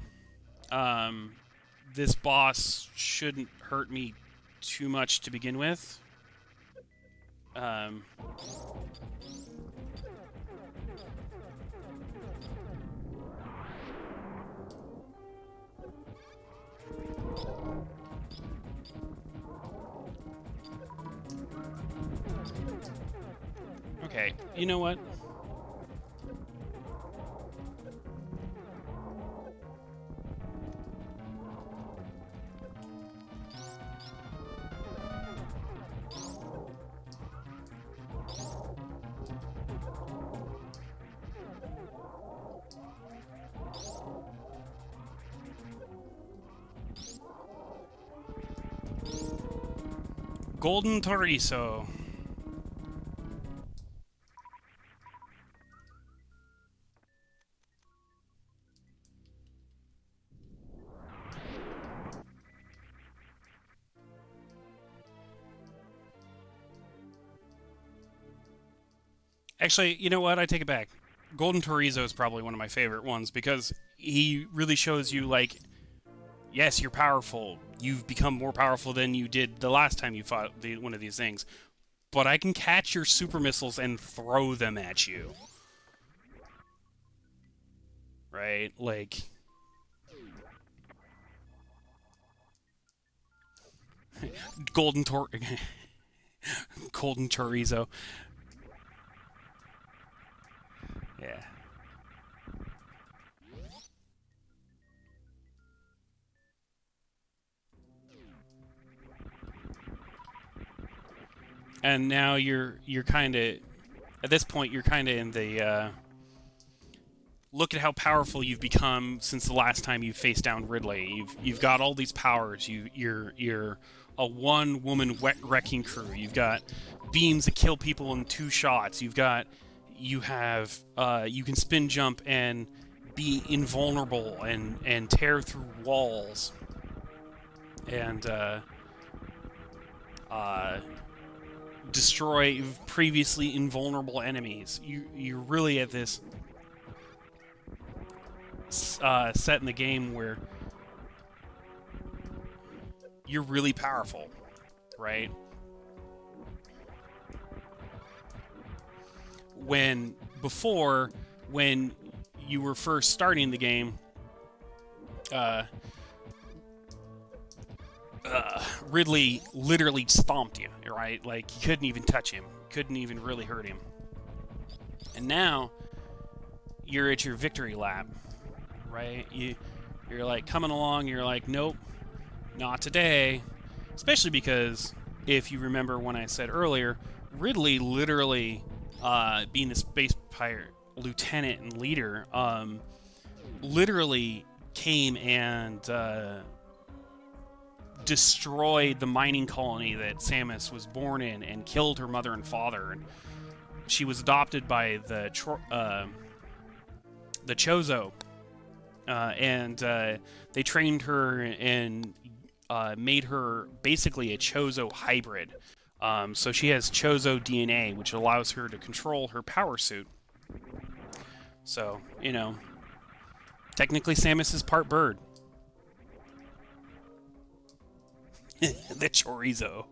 this boss shouldn't hurt me too much to begin with. Okay, you know what? Golden Chorizo. Actually, you know what? I take it back. Golden Chorizo is probably one of my favorite ones because he really shows you, like, yes, you're powerful. You've become more powerful than you did the last time you fought one of these things. But I can catch your super missiles and throw them at you. Right? Like... Golden Chorizo. Yeah. And now you're kind of, at this point you're kind of in the look at how powerful you've become since the last time you faced down Ridley. You've got all these powers. You're a one-woman wrecking crew. You've got beams that kill people in 2 shots. You can spin jump and be invulnerable and tear through walls and destroy previously invulnerable enemies. You're really at this set in the game where you're really powerful, right? When you were first starting the game, Ridley literally stomped you, right? Like, you couldn't even touch him. Couldn't even really hurt him. And now, you're at your victory lap, right? You're like coming along, you're like, nope, not today. Especially because, if you remember when I said earlier, Ridley literally, being the space pirate lieutenant and leader, literally came and destroyed the mining colony that Samus was born in and killed her mother and father. And she was adopted by the Chozo, and they trained her and made her basically a Chozo hybrid. So she has Chozo DNA, which allows her to control her power suit. So, you know, technically Samus is part bird. The chorizo.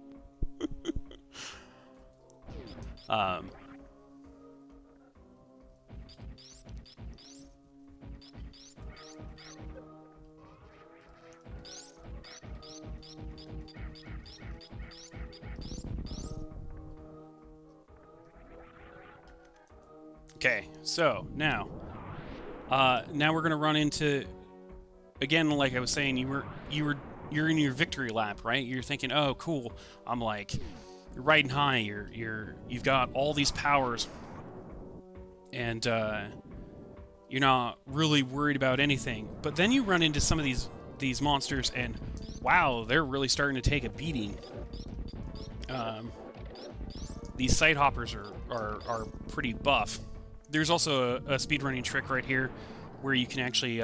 Okay, so now we're gonna run into, again, like I was saying, you're in your victory lap, right? You're thinking, oh, cool. I'm like, you're riding high. You've got all these powers, and you're not really worried about anything. But then you run into some of these monsters, and wow, they're really starting to take a beating. These side hoppers are pretty buff. There's also a speedrunning trick right here where you can actually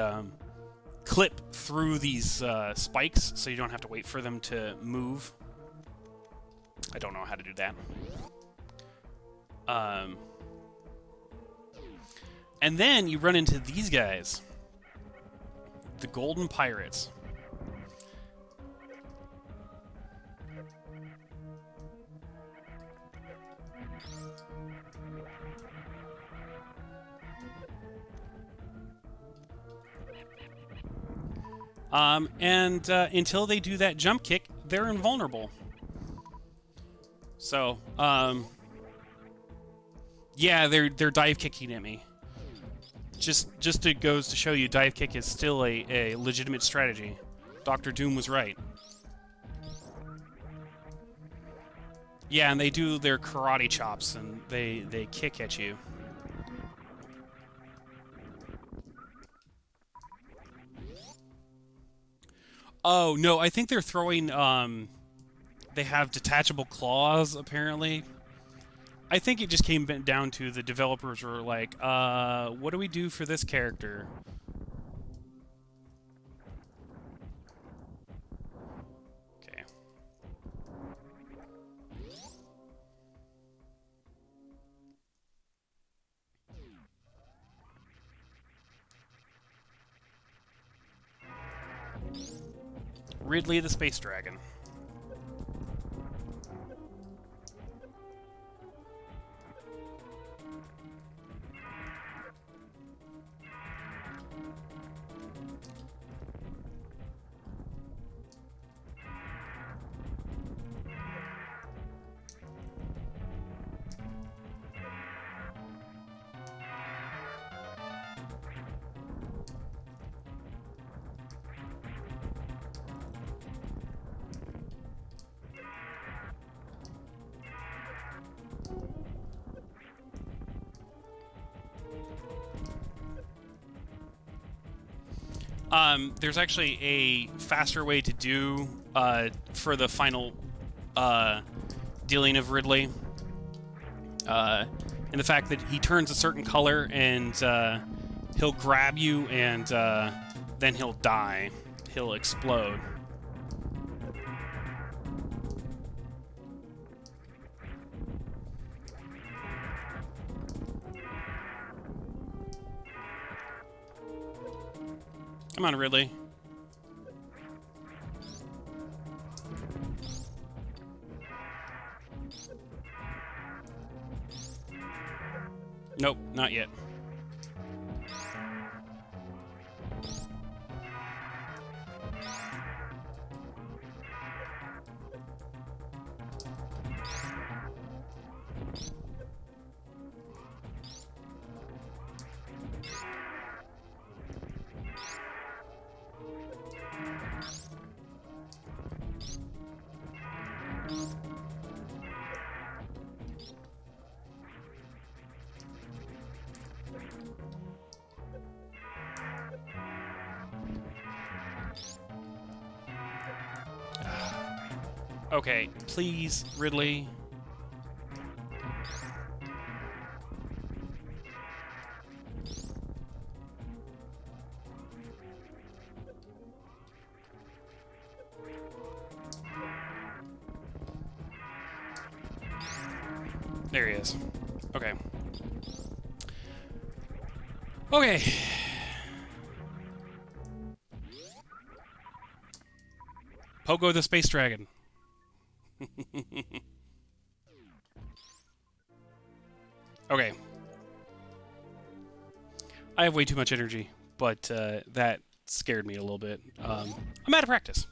clip through these spikes so you don't have to wait for them to move. I don't know how to do that. And then you run into these guys, the Golden Pirates. Until they do that jump kick, they're invulnerable. So, yeah, they're dive kicking at me. Just it goes to show you, dive kick is still a legitimate strategy. Dr. Doom was right. Yeah, and they do their karate chops, and they kick at you. Oh, no, I think they're throwing, they have detachable claws, apparently. I think it just came down to the developers were like, what do we do for this character? Okay. Ridley the Space Dragon. There's actually a faster way to do for the final dealing of Ridley. And the fact that he turns a certain color and he'll grab you and then he'll die. He'll explode. Come on, Ridley. Nope, not yet. Okay, please, Ridley. There he is. Okay. Okay. Pogo the Space Dragon. Okay. I have way too much energy, but that scared me a little bit. I'm out of practice.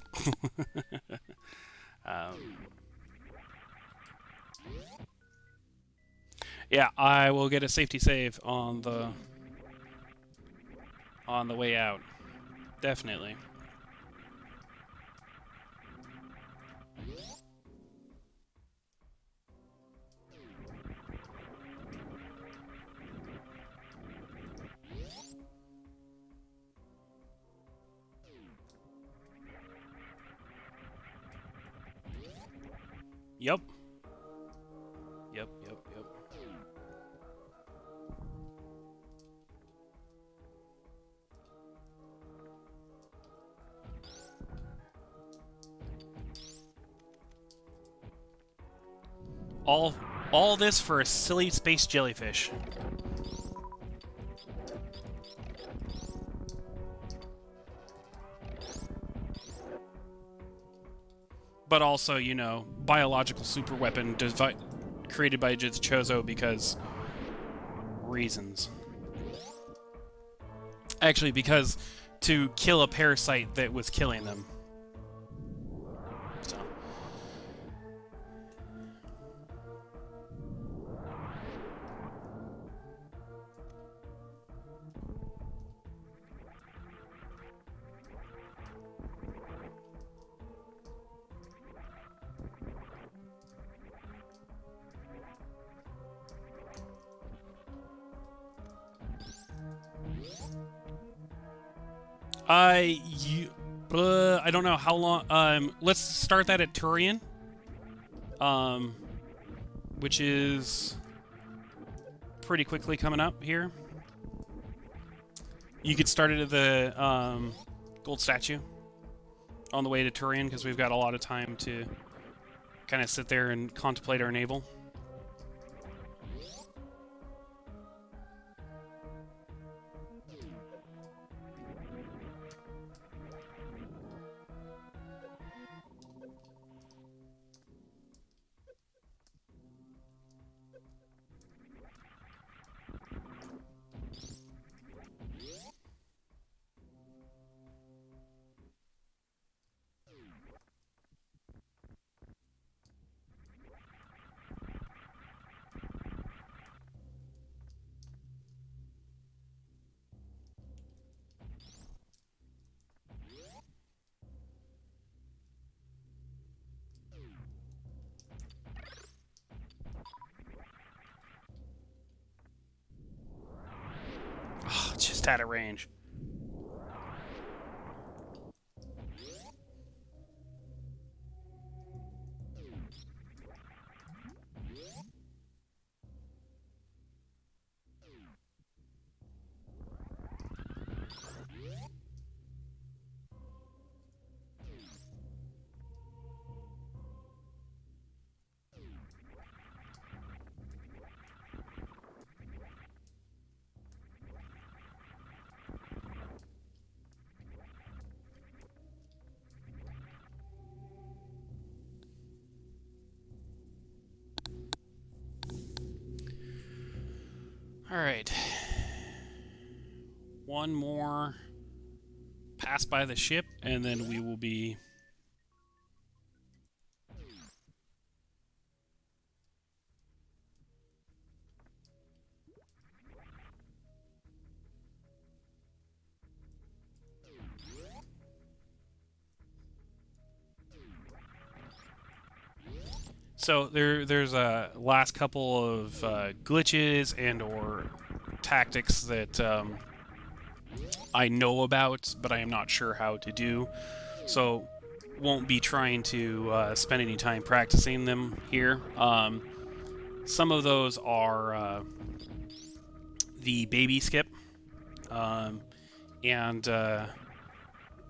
Yeah, I will get a safety save on the way out. Definitely. Yep. Yep. All this for a silly space jellyfish. But also, you know, biological super weapon created by Chozo because reasons. Actually, because to kill a parasite that was killing them. So. I don't know how long. Let's start that at Turian. Which is pretty quickly coming up here. You could start it at the gold statue on the way to Turian because we've got a lot of time to kind of sit there and contemplate our navel. Oh, it's just out of range. All right. One more pass by the ship, and then we will be... So there's a last couple of glitches and or tactics that I know about, but I am not sure how to do. So won't be trying to spend any time practicing them here. Some of those are the baby skip, and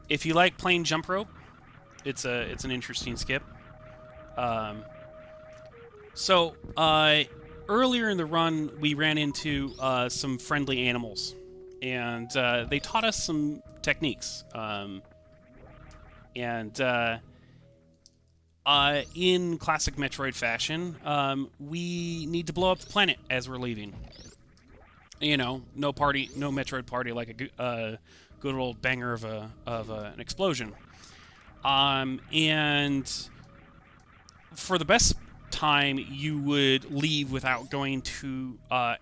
if you like playing jump rope, it's an interesting skip. So earlier in the run, we ran into some friendly animals, and they taught us some techniques. In classic Metroid fashion, we need to blow up the planet as we're leaving. You know, no Metroid party like a good old banger of an explosion. And for the best time, you would leave without going to,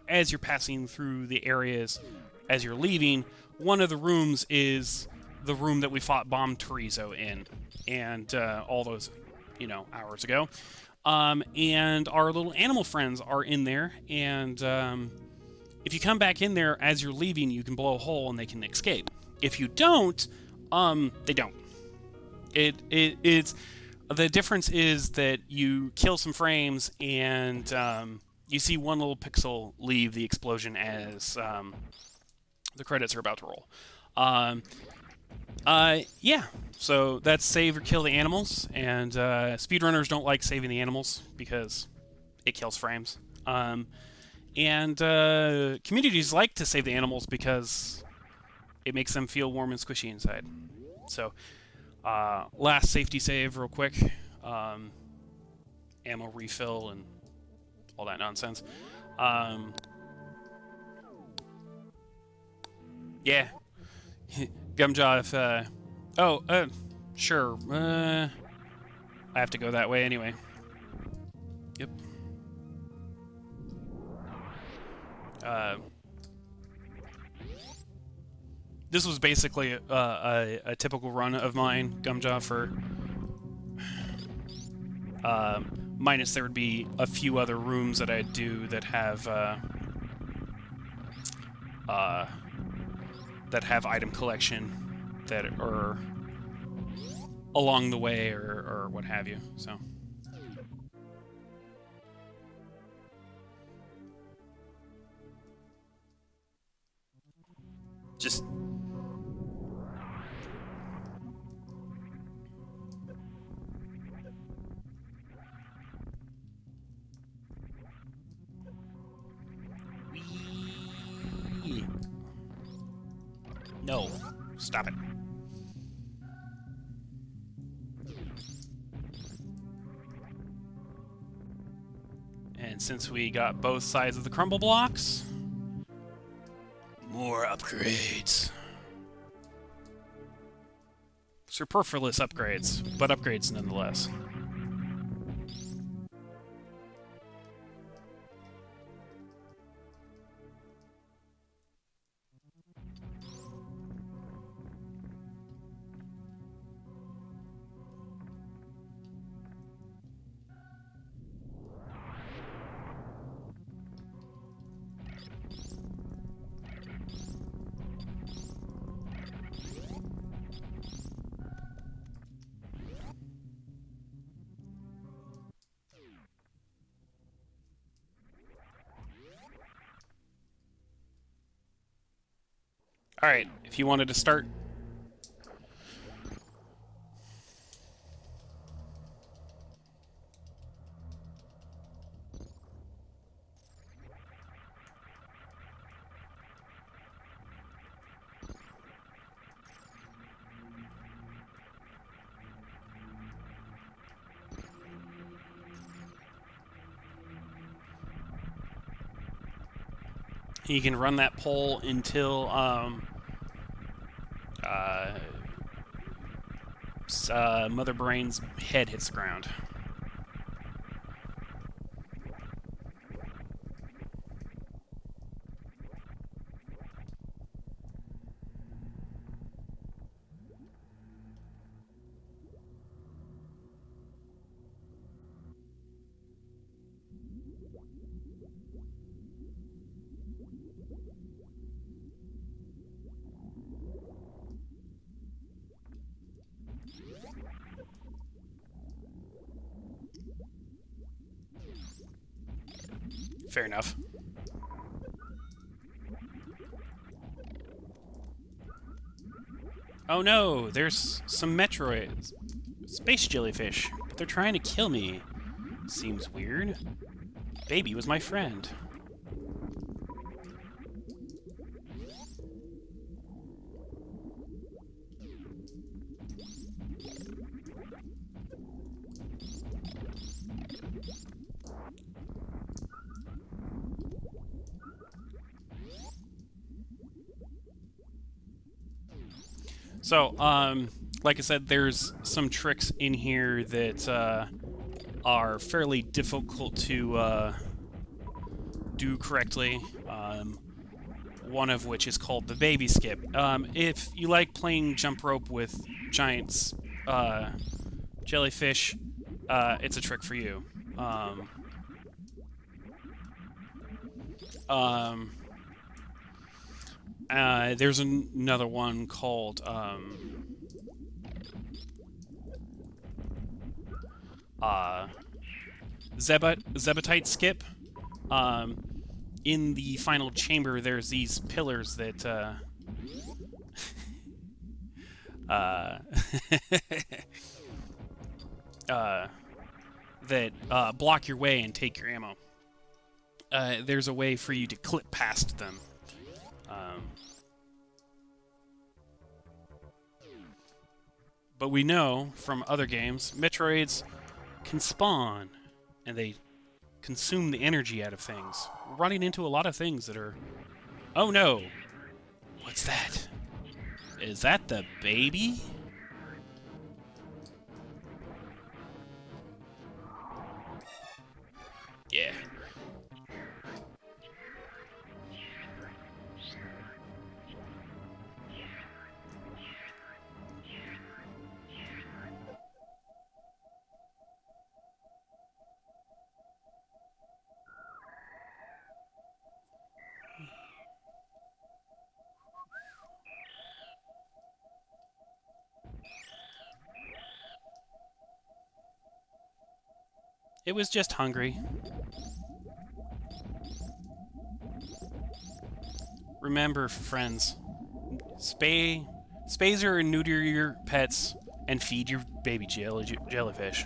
as you're passing through the areas, as you're leaving, one of the rooms is the room that we fought Bomb Torizo in, and all those, hours ago. And our little animal friends are in there, and if you come back in there as you're leaving, you can blow a hole and they can escape. If you don't, they don't. It's the difference is that you kill some frames and you see one little pixel leave the explosion as the credits are about to roll. Yeah, so that's save or kill the animals, and speedrunners don't like saving the animals because it kills frames. And communities like to save the animals because it makes them feel warm and squishy inside. So, last safety save real quick. Ammo refill and all that nonsense. Yeah. Gumjaw, if, sure. I have to go that way anyway. Yep. This was basically a typical run of mine, Gumjaw, for... minus there would be a few other rooms that I'd do that have item collection that are along the way or what have you, so... Just... No. Stop it. And since we got both sides of the crumble blocks, more upgrades. Superfluous upgrades, but upgrades nonetheless. Alright, if you wanted to start. You can run that pole until Mother Brain's head hits the ground. Fair enough. Oh no, there's some space jellyfish, but they're trying to kill me. Seems weird. Baby was my friend. So, like I said, there's some tricks in here that are fairly difficult to do correctly. One of which is called the baby skip. If you like playing jump rope with giant jellyfish, it's a trick for you. There's another one called Apatite Skip. In the final chamber, there's these pillars that that block your way and take your ammo. There's a way for you to clip past them. But we know from other games, Metroids can spawn, and they consume the energy out of things. We're running into a lot of things that are... Oh no! What's that? Is that the baby? Yeah. It was just hungry. Remember, friends, spazer and neuter your pets and feed your baby jellyfish.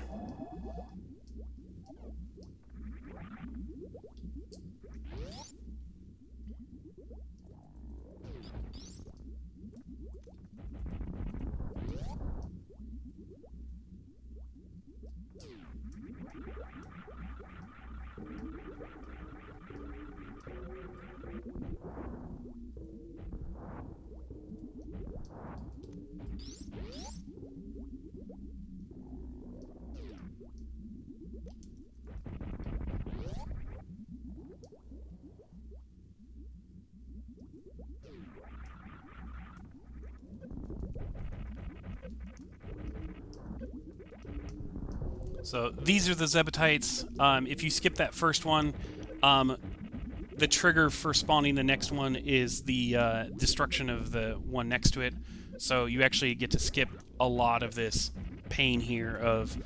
So these are the Zebatites. If you skip that first one, the trigger for spawning the next one is the destruction of the one next to it. So you actually get to skip a lot of this pain here of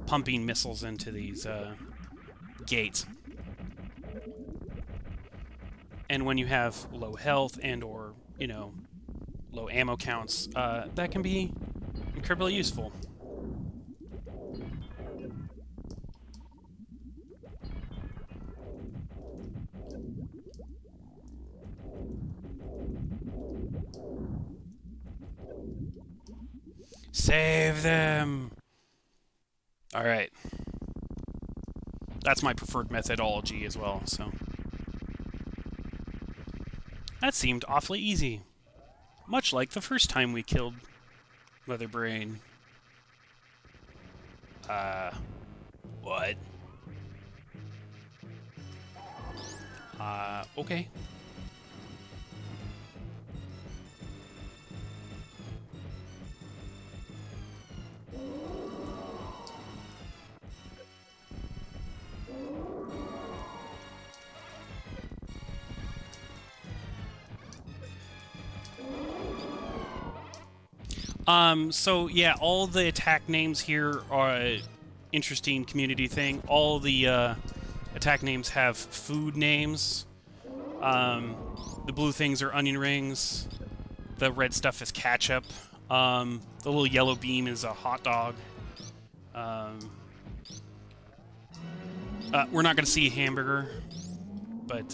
pumping missiles into these gates. And when you have low health and or, you know, low ammo counts, that can be incredibly useful. Save them! Alright. That's my preferred methodology as well, so... That seemed awfully easy. Much like the first time we killed Mother Brain. What? Okay. So yeah, all the attack names here are an interesting community thing. All the attack names have food names. The blue things are onion rings. The red stuff is ketchup. The little yellow beam is a hot dog. We're not going to see a hamburger, but...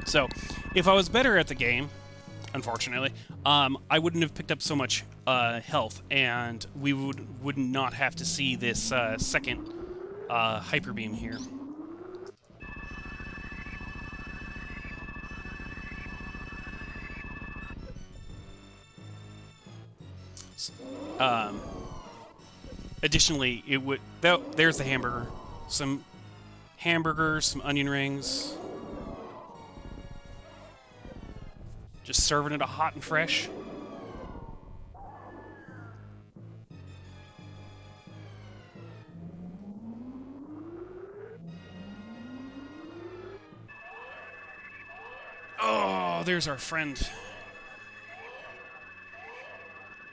So, if I was better at the game, unfortunately, I wouldn't have picked up so much health, and we would not have to see this second hyper beam here. Additionally, it would... There's the hamburger. Some hamburgers, some onion rings. Just serving it hot and fresh. Oh, there's our friend.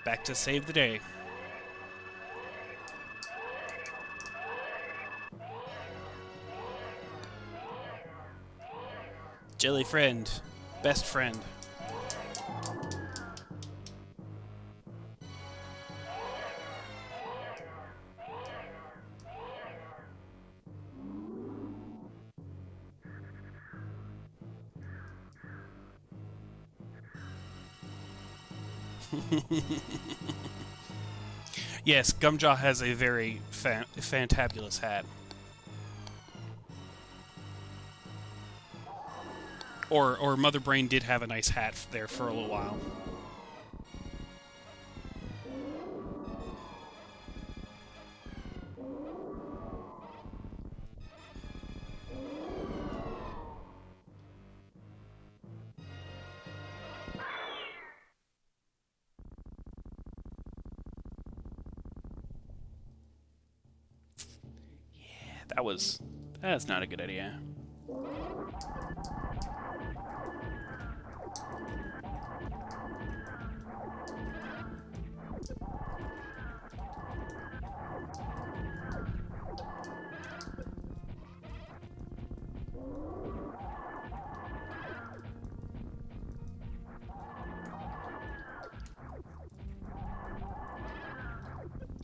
Back to save the day. Jelly friend. Best friend. Yes, Gumjaw has a very fantabulous hat. Or Mother Brain did have a nice hat there for a little while. That's not a good idea.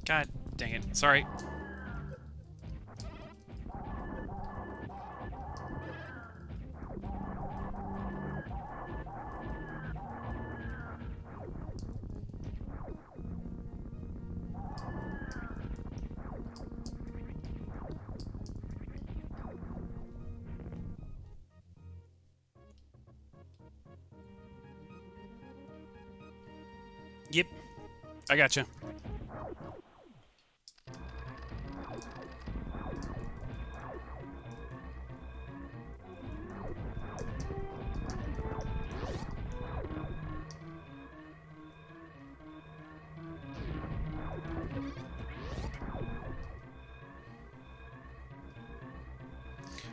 God dang it. Sorry. Yep, I gotcha.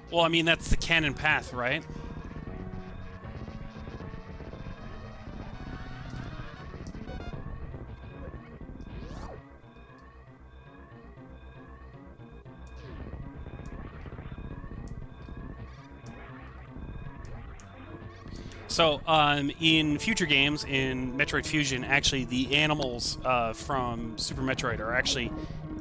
Well, I mean, that's the canon path, right? So, in future games, in Metroid Fusion, actually, the animals from Super Metroid are actually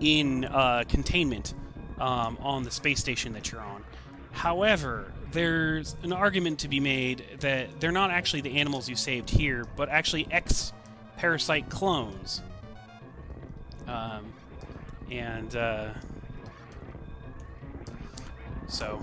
in containment on the space station that you're on. However, there's an argument to be made that they're not actually the animals you saved here, but actually ex-Parasite clones. So...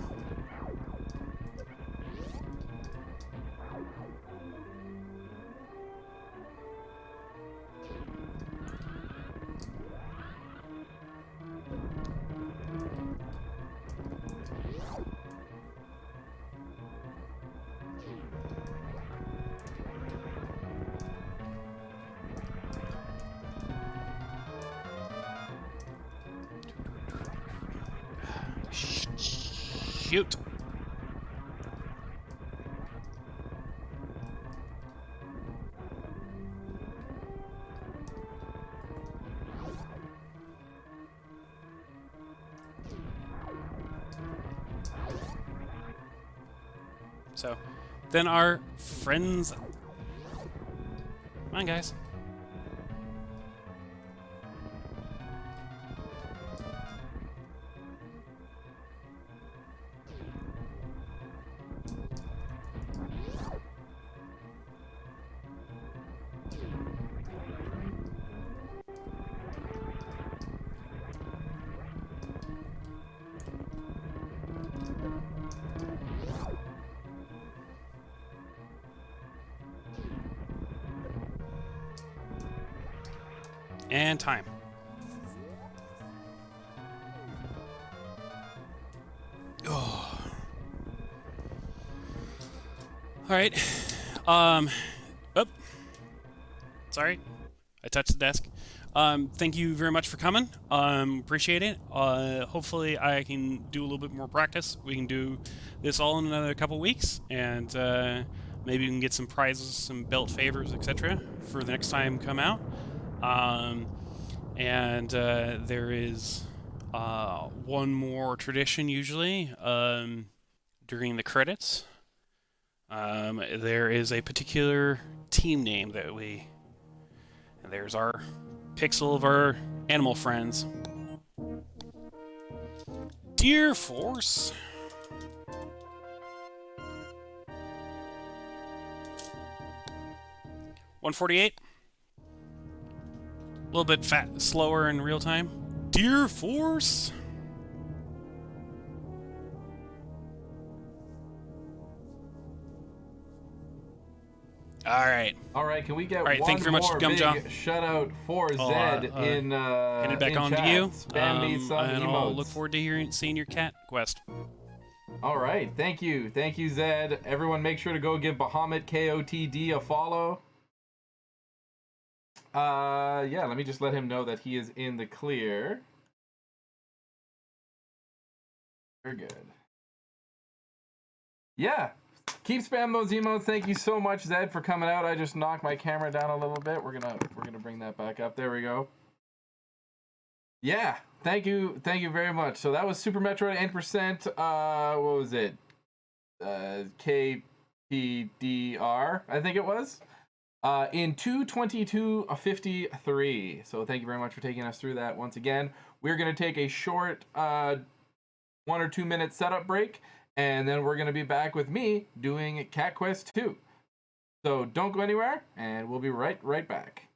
Shoot. So, then our friends... Come on, guys. And time. Oh. All right. Oh. Sorry. I touched the desk. Thank you very much for coming. Appreciate it. Hopefully I can do a little bit more practice. We can do this all in another couple weeks, and maybe we can get some prizes, some belt favors, etc. for the next time come out. There is one more tradition usually during the credits. There is a particular team name that we... And there's our pixel of our animal friends. Dear Force. 148. A little bit slower in real time. Dear Force. All right, can we get one thank you very much, more big shout out for Zed in hand it back in on chat. to you. Spam me some and emotes. I'll look forward to seeing your cat quest. All right, thank you, Zed. Everyone, make sure to go give Bahamutkotd a follow. Yeah, let me just let him know that he is in the clear. Very good. Yeah. Keep spamming those emotes. Thank you so much, Zed, for coming out. I just knocked my camera down a little bit. We're gonna bring that back up. There we go. Yeah, thank you very much. So that was Super Metroid N%. What was it? KPDR, I think it was. In 2:22:53. So thank you very much for taking us through that once again. We're gonna take a short 1 or 2 minute setup break. And then we're going to be back with me doing Cat Quest 2. So don't go anywhere, and we'll be right back.